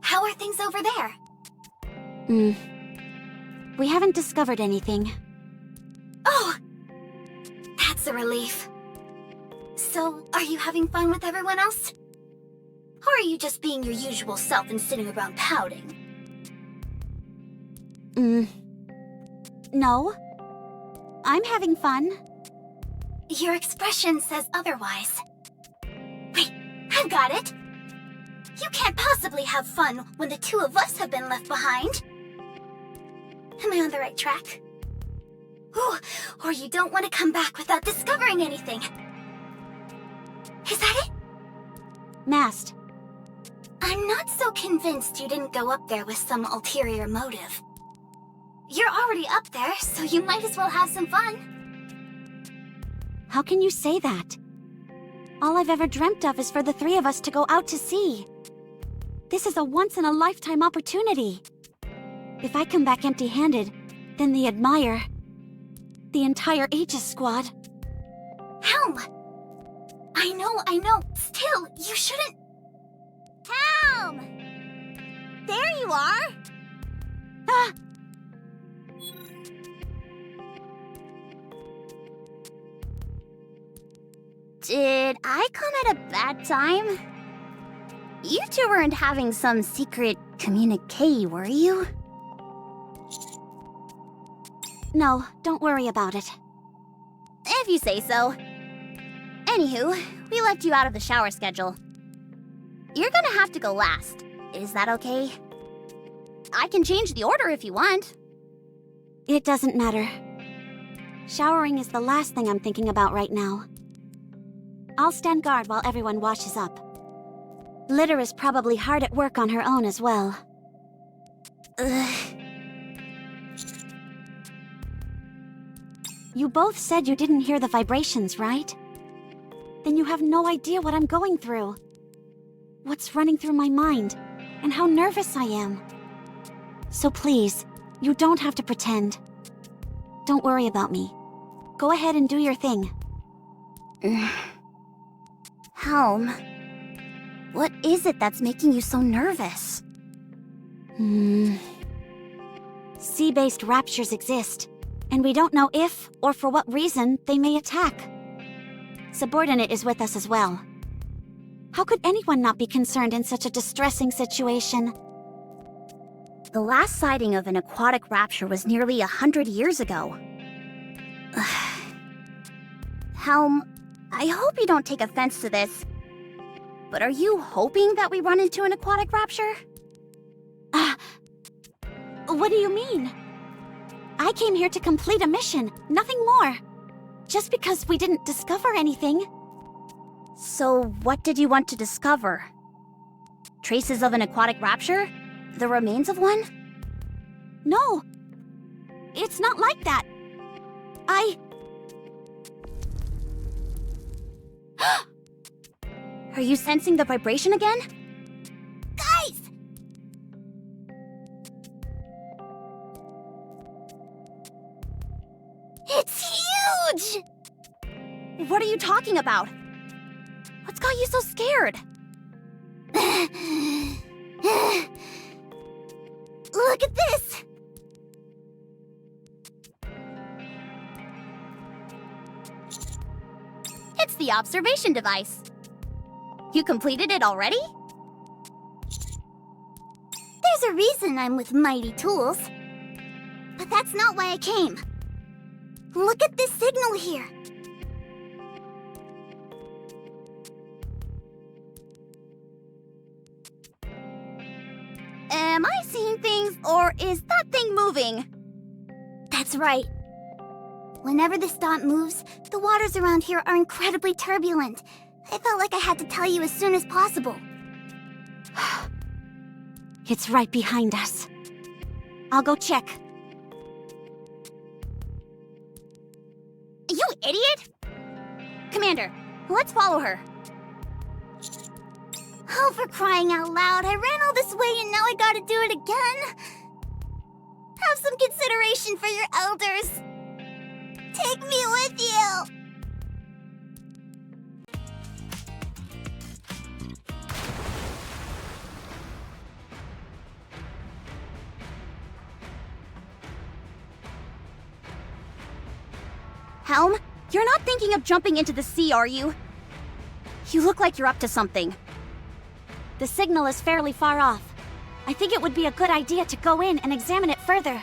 How are things over there? We haven't discovered anything. Oh! That's a relief. So, are you having fun with everyone else? Or are you just being your usual self and sitting around pouting? No. I'm having fun. Your expression says otherwise. Wait, I've got it! You can't possibly have fun when the two of us have been left behind. Am I on the right track? Ooh, or you don't want to come back without discovering anything. Is that it? Mast, I'm not so convinced you didn't go up there with some ulterior motive. You're already up there, so you might as well have some fun. how can you say that? All I've ever dreamt of is for the three of us to go out to sea. This is a once-in-a-lifetime opportunity. If I come back empty-handed, then the Admire, the entire Aegis squad... Helm! I know. Still, you shouldn't... Helm! There you are! Ah! Did I come at a bad time? You two weren't having some secret communique, were you? No, don't worry about it. If you say so. Anywho, we left you out of the shower schedule. You're gonna have to go last. Is that okay? I can change the order if you want. It doesn't matter. Showering is the last thing I'm thinking about right now. I'll stand guard while everyone washes up. Litter is probably hard at work on her own as well. Ugh. You both said you didn't hear the vibrations, right? Then you have no idea what I'm going through. What's running through my mind, and how nervous I am. So please, you don't have to pretend. Don't worry about me. Go ahead and do your thing. Helm, what is it that's making you so nervous? Sea-based raptures exist, and we don't know if, or for what reason, they may attack. Subordinate is with us as well. How could anyone not be concerned in such a distressing situation? The last sighting of an aquatic rapture was nearly 100 years ago. Helm, I hope you don't take offense to this, but are you hoping that we run into an aquatic rapture? What do you mean? I came here to complete a mission, nothing more. Just because we didn't discover anything. So what did you want to discover? Traces of an aquatic rapture? The remains of one? No. It's not like that. Are you sensing the vibration again? Guys! It's huge! What are you talking about? What's got you so scared? Look at this! It's the observation device. You completed it already? There's a reason I'm with Mighty Tools. But that's not why I came. Look at this signal here. Am I seeing things, or is that thing moving? That's right. Whenever this dot moves, the waters around here are incredibly turbulent. I felt like I had to tell you as soon as possible. It's right behind us. I'll go check. You idiot! Commander, let's follow her. Oh, for crying out loud, I ran all this way and now I gotta do it again. Have some consideration for your elders. Take me with you. Helm, you're not thinking of jumping into the sea, are you? You look like you're up to something. The signal is fairly far off. I think it would be a good idea to go in and examine it further.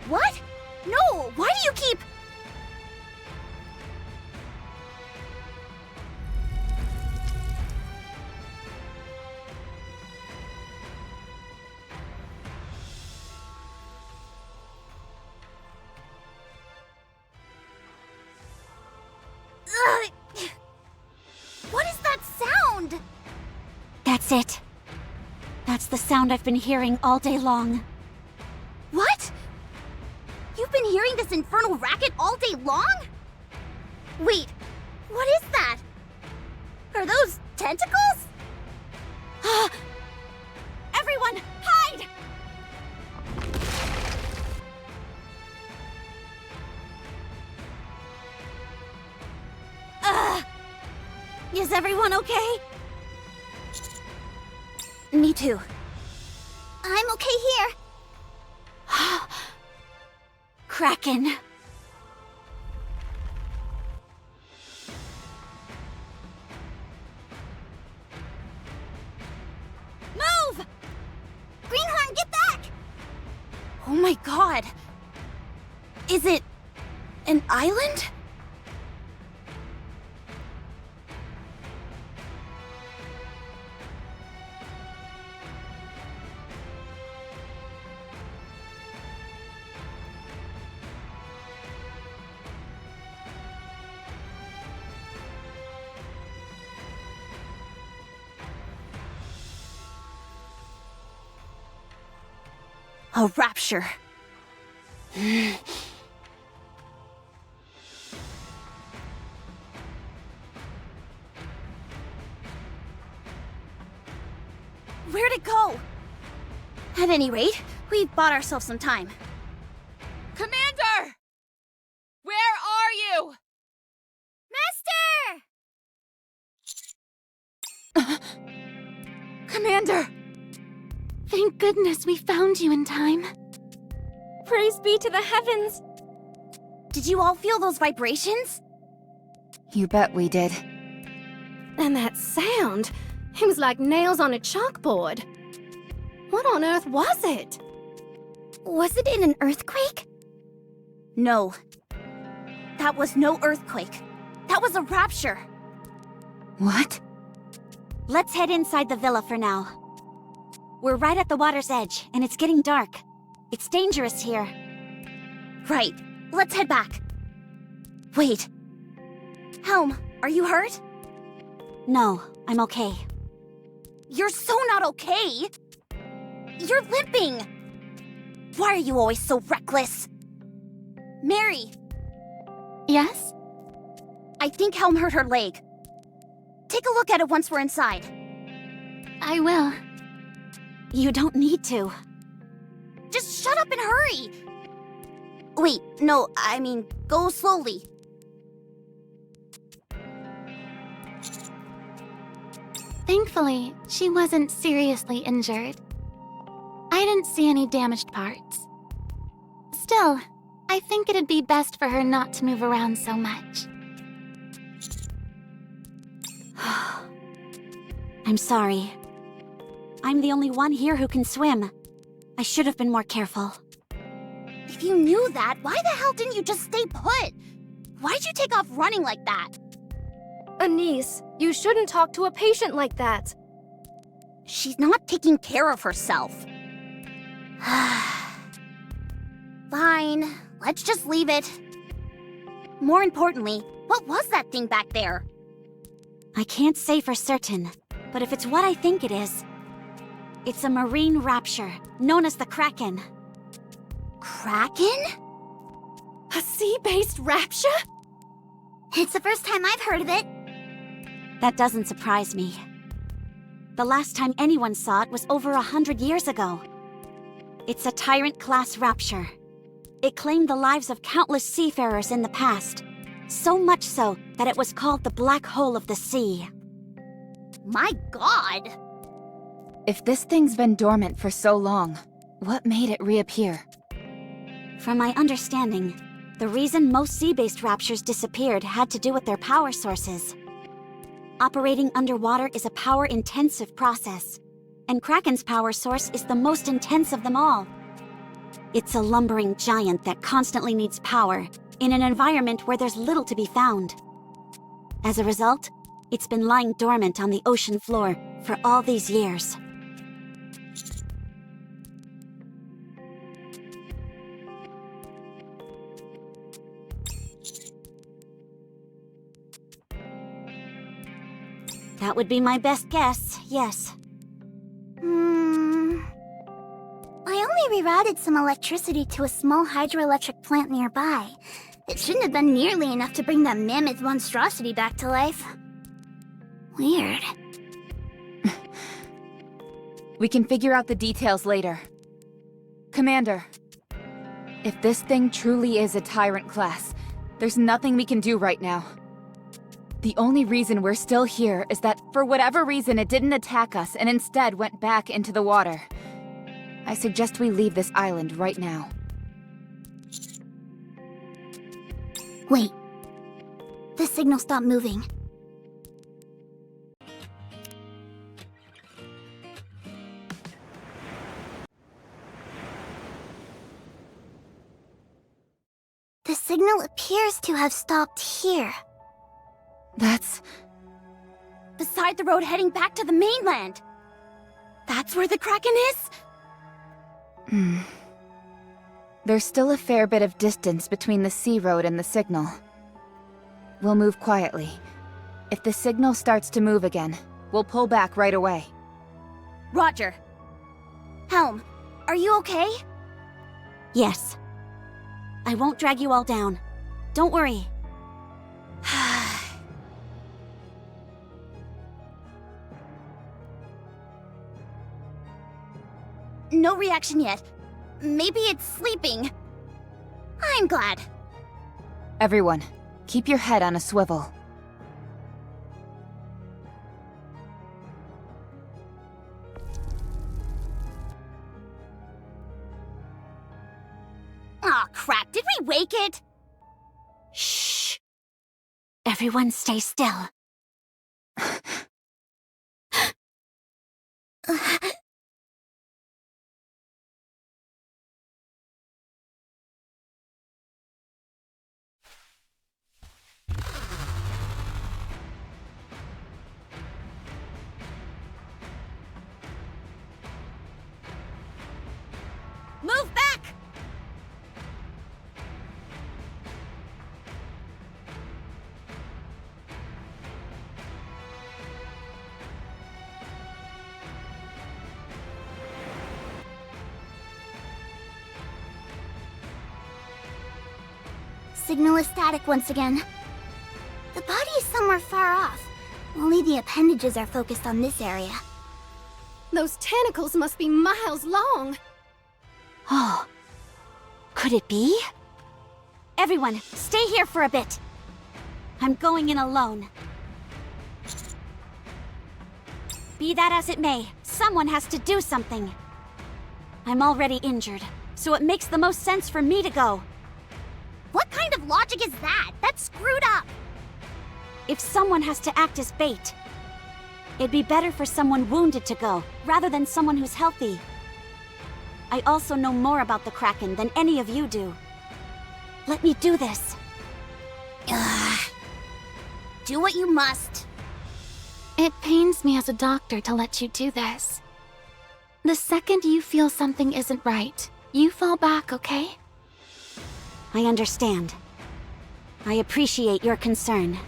What? No, why do you keep... What is that sound? That's it. That's the sound I've been hearing all day long. What? You've been hearing this infernal racket all day long? Wait, what is that? Are those tentacles? Everyone, hide! Is everyone okay? Me too. I'm okay here. Kraken. Move! Greenhorn, get back! Oh my god. Is it an island? A rapture. Where'd it go? At any rate, we've bought ourselves some time. Commander! Where are you? Master! Commander! Thank goodness we found you in time. Praise be to the heavens! Did you all feel those vibrations? You bet we did. And that sound, it was like nails on a chalkboard. What on earth was it? Was it in an earthquake? No. That was no earthquake. That was a rapture. What? Let's head inside the villa for now. We're right at the water's edge, and it's getting dark. It's dangerous here. Right. Let's head back. Wait. Helm, are you hurt? No, I'm okay. You're so not okay! You're limping! Why are you always so reckless? Mary! Yes? I think Helm hurt her leg. Take a look at it once we're inside. I will. You don't need to. Just shut up and hurry! Wait, no, I mean, go slowly. Thankfully, she wasn't seriously injured. I didn't see any damaged parts. Still, I think it'd be best for her not to move around so much. I'm sorry. I'm the only one here who can swim. I should have been more careful. If you knew that, why the hell didn't you just stay put? Why'd you take off running like that? Anise, you shouldn't talk to a patient like that. She's not taking care of herself. Fine, let's just leave it. More importantly, what was that thing back there? I can't say for certain, but if it's what I think it is, it's a marine rapture, known as the Kraken. Kraken? A sea-based rapture? It's the first time I've heard of it. That doesn't surprise me. The last time anyone saw it was over 100 years ago. It's a Tyrant-class rapture. It claimed the lives of countless seafarers in the past. So much so that it was called the Black Hole of the Sea. My god! If this thing's been dormant for so long, what made it reappear? From my understanding, the reason most sea-based raptures disappeared had to do with their power sources. Operating underwater is a power-intensive process, and Kraken's power source is the most intense of them all. It's a lumbering giant that constantly needs power, in an environment where there's little to be found. As a result, it's been lying dormant on the ocean floor for all these years. That would be my best guess, yes. I only rerouted some electricity to a small hydroelectric plant nearby. It shouldn't have been nearly enough to bring that mammoth monstrosity back to life. Weird. We can figure out the details later. Commander, if this thing truly is a Tyrant class, there's nothing we can do right now. The only reason we're still here is that, for whatever reason, it didn't attack us and instead went back into the water. I suggest we leave this island right now. Wait. The signal stopped moving. The signal appears to have stopped here. That's... Beside the road heading back to the mainland. That's where the Kraken is? There's still a fair bit of distance between the sea road and the signal. We'll move quietly. If the signal starts to move again, we'll pull back right away. Roger. Helm, are you okay? Yes. I won't drag you all down. Don't worry. No reaction yet. Maybe it's sleeping. I'm glad. Everyone, keep your head on a swivel. Aw, crap, did we wake it? Shh. Everyone stay still. Move back! Signal is static once again. The body is somewhere far off. Only the appendages are focused on this area. Those tentacles must be miles long. Oh. Could it be? Everyone, stay here for a bit. I'm going in alone. Be that as it may, someone has to do something. I'm already injured, so it makes the most sense for me to go. What kind of logic is that? That's screwed up! If someone has to act as bait, It'd be better for someone wounded to go, rather than someone who's healthy. I also know more about the Kraken than any of you do. Let me do this. Do what you must. It pains me as a doctor to let you do this. The second you feel something isn't right, you fall back, okay? I understand. I appreciate your concern.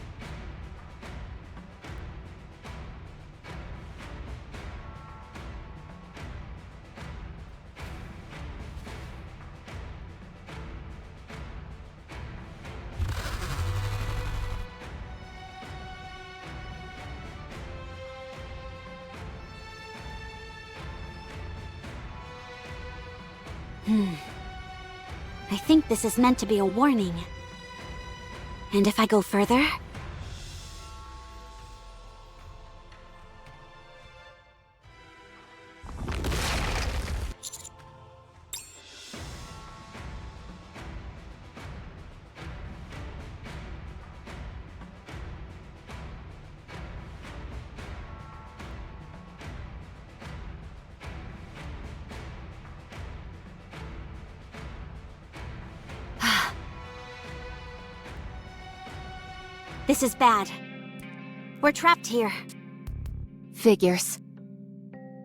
I think this is meant to be a warning. And if I go further? This is bad. We're trapped here. Figures.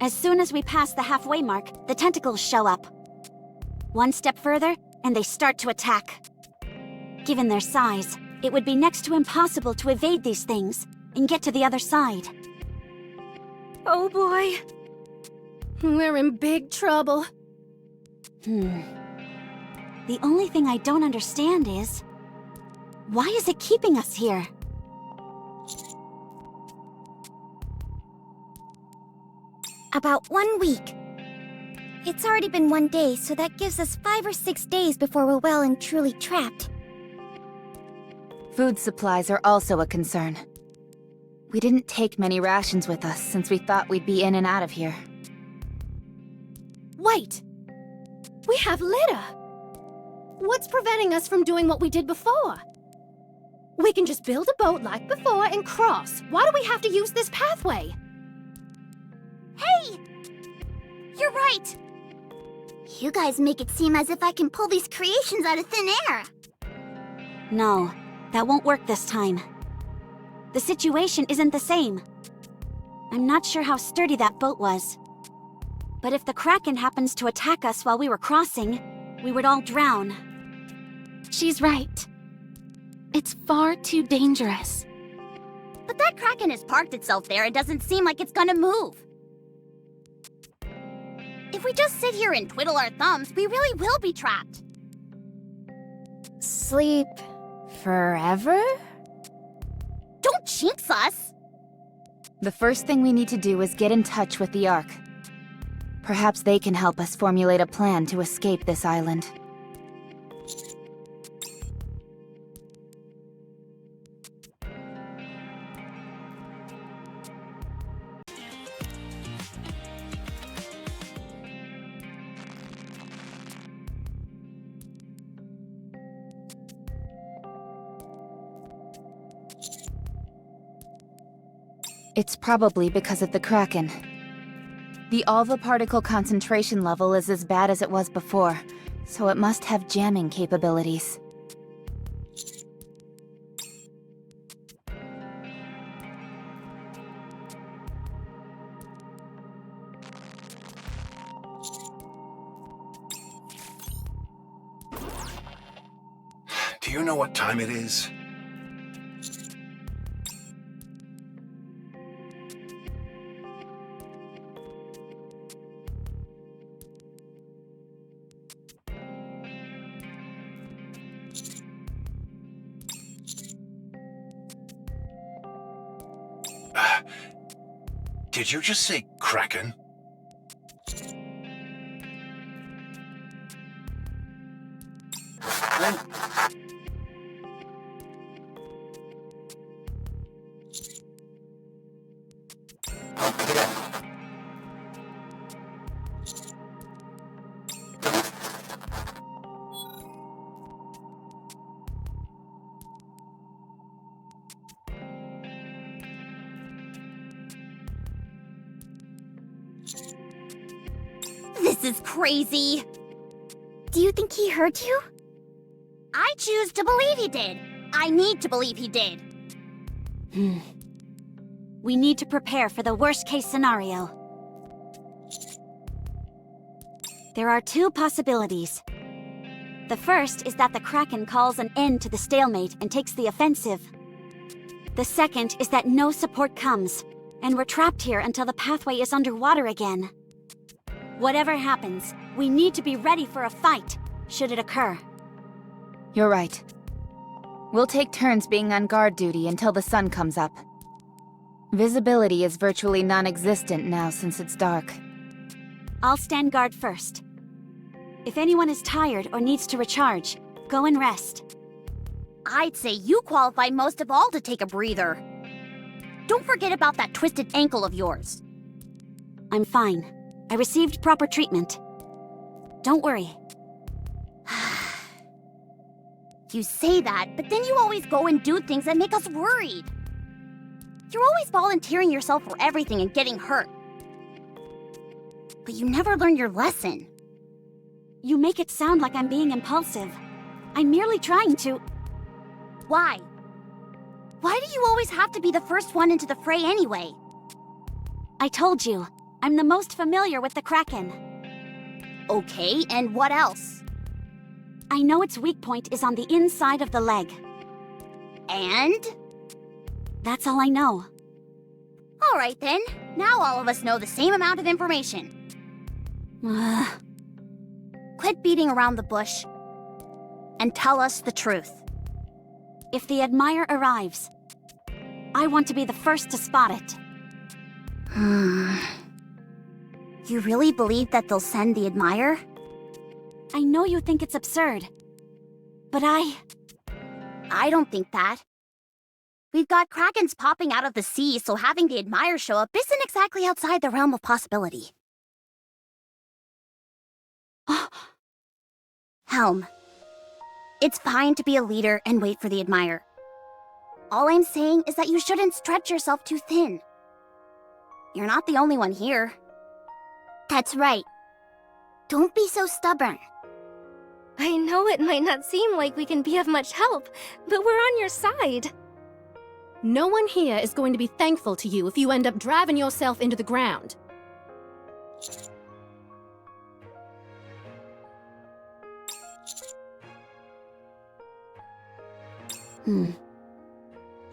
As soon as we pass the halfway mark, the tentacles show up. One step further, and they start to attack. Given their size, it would be next to impossible to evade these things and get to the other side. Oh boy. We're in big trouble. The only thing I don't understand is... why is it keeping us here? About 1 week. It's already been 1 day, so that gives us 5 or 6 days before we're well and truly trapped. Food supplies are also a concern. We didn't take many rations with us since we thought we'd be in and out of here. Wait! We have litter! What's preventing us from doing what we did before? We can just build a boat like before and cross. Why do we have to use this pathway? Hey! You're right! You guys make it seem as if I can pull these creations out of thin air. No, that won't work this time. The situation isn't the same. I'm not sure how sturdy that boat was. But if the Kraken happens to attack us while we were crossing, we would all drown. She's right. It's far too dangerous. But that Kraken has parked itself there and doesn't seem like it's gonna move. If we just sit here and twiddle our thumbs, we really will be trapped. Sleep forever? Don't jinx us! The first thing we need to do is get in touch with the Ark. Perhaps they can help us formulate a plan to escape this island. It's probably because of the Kraken. The Alva particle concentration level is as bad as it was before, so it must have jamming capabilities. Do you know what time it is? Did you just say Kraken? This is crazy. Do you think he hurt you? I choose to believe he did. I need to believe he did. We need to prepare for the worst-case scenario. There are two possibilities. The first is that the Kraken calls an end to the stalemate and takes the offensive. The second is that no support comes, and we're trapped here until the pathway is underwater again. Whatever happens, we need to be ready for a fight, should it occur. You're right. We'll take turns being on guard duty until the sun comes up. Visibility is virtually non-existent now since it's dark. I'll stand guard first. If anyone is tired or needs to recharge, go and rest. I'd say you qualify most of all to take a breather. Don't forget about that twisted ankle of yours. I'm fine. I received proper treatment. Don't worry. You say that, but then you always go and do things that make us worried. You're always volunteering yourself for everything and getting hurt. But you never learn your lesson. You make it sound like I'm being impulsive. I'm merely trying to... Why? Why do you always have to be the first one into the fray anyway? I told you, I'm the most familiar with the Kraken. Okay, and what else? I know its weak point is on the inside of the leg. And? That's all I know. All right then. Now all of us know the same amount of information. Quit beating around the bush and tell us the truth. If the Admire arrives, I want to be the first to spot it. You really believe that they'll send the Admire? I know you think it's absurd, but I don't think that. We've got Krakens popping out of the sea, so having the Admire show up isn't exactly outside the realm of possibility. Helm, it's fine to be a leader and wait for the Admire. All I'm saying is that you shouldn't stretch yourself too thin. You're not the only one here. That's right. Don't be so stubborn. I know it might not seem like we can be of much help, but we're on your side. No one here is going to be thankful to you if you end up driving yourself into the ground.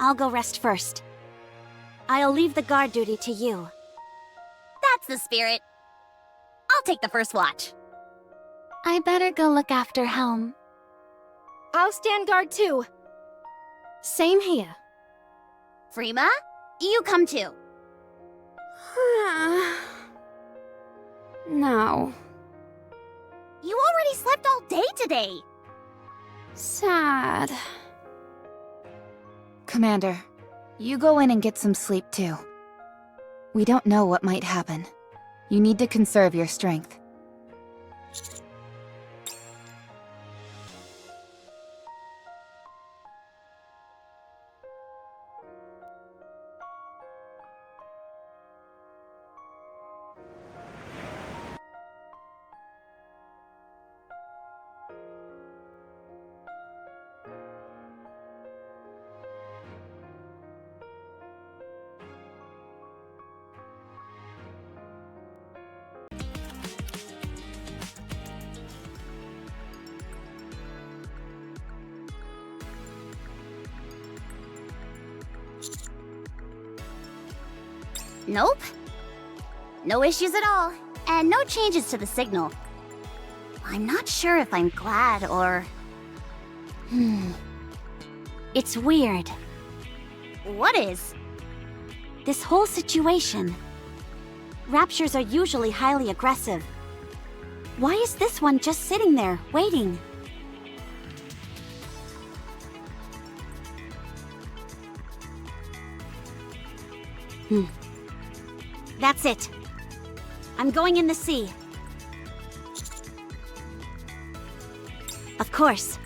I'll go rest first. I'll leave the guard duty to you. That's the spirit. I'll take the first watch. I better go look after Helm. I'll stand guard too. Same here. Frima, you come too. No. You already slept all day today. Sad. Commander, you go in and get some sleep too. We don't know what might happen. You need to conserve your strength. Nope. No issues at all, and no changes to the signal. I'm not sure if I'm glad or... It's weird. What is? This whole situation. Raptures are usually highly aggressive. Why is this one just sitting there, waiting? That's it. I'm going in the sea. Of course.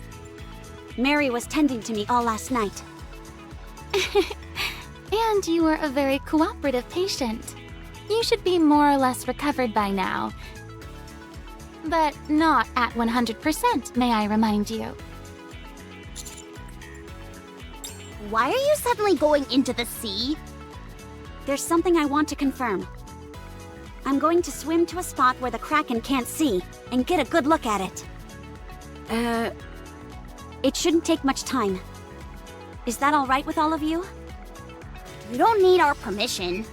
Mary was tending to me all last night. And you were a very cooperative patient. You should be more or less recovered by now. But not at 100%, may I remind you. Why are you suddenly going into the sea? There's something I want to confirm. I'm going to swim to a spot where the Kraken can't see and get a good look at it. It shouldn't take much time. Is that all right with all of you? You don't need our permission.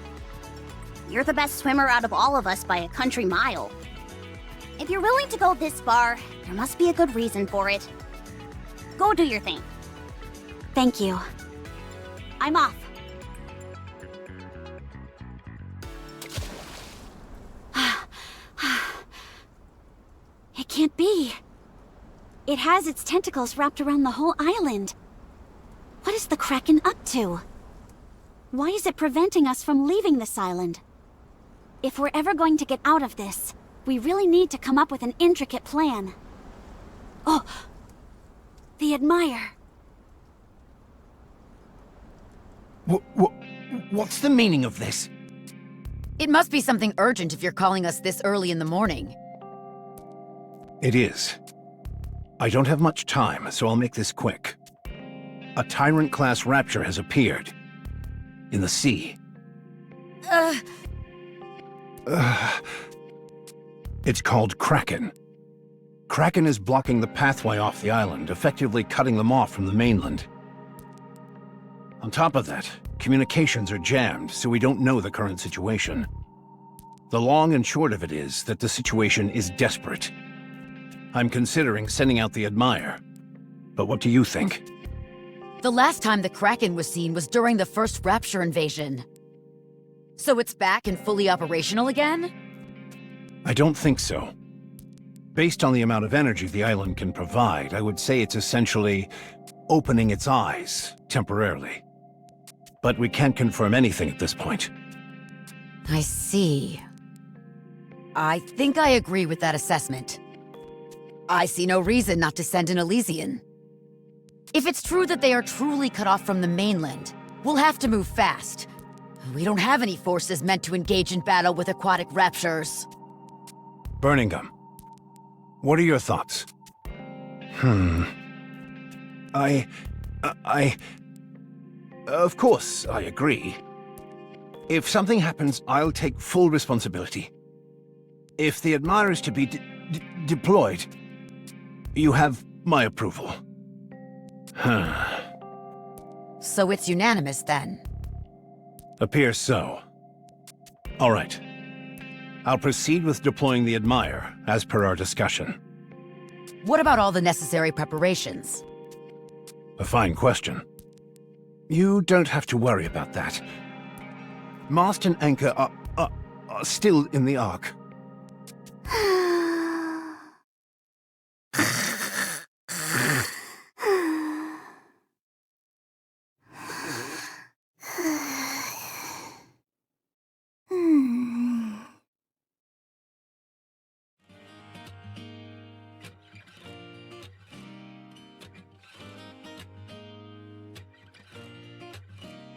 You're the best swimmer out of all of us by a country mile. If you're willing to go this far, there must be a good reason for it. Go do your thing. Thank you. I'm off. It can't be. It has its tentacles wrapped around the whole island. What is the Kraken up to? Why is it preventing us from leaving this island? If we're ever going to get out of this, we really need to come up with an intricate plan. Oh! The Admire. What's the meaning of this? It must be something urgent if you're calling us this early in the morning. It is. I don't have much time, so I'll make this quick. A Tyrant-class Rapture has appeared. In the sea. It's called Kraken. Kraken is blocking the pathway off the island, effectively cutting them off from the mainland. On top of that, communications are jammed, so we don't know the current situation. The long and short of it is that the situation is desperate. I'm considering sending out the Admire. But what do you think? The last time the Kraken was seen was during the first Rapture invasion. So it's back and fully operational again? I don't think so. Based on the amount of energy the island can provide, I would say it's essentially opening its eyes, temporarily. But we can't confirm anything at this point. I see. I think I agree with that assessment. I see no reason not to send an Elysian. If it's true that they are truly cut off from the mainland, we'll have to move fast. We don't have any forces meant to engage in battle with aquatic raptures. Birmingham, what are your thoughts? Of course, I agree. If something happens, I'll take full responsibility. If the Admire is to be deployed, you have my approval. So it's unanimous, then? Appears so. All right. I'll proceed with deploying the Admire, as per our discussion. What about all the necessary preparations? A fine question. You don't have to worry about that. Mast and anchor are still in the Ark.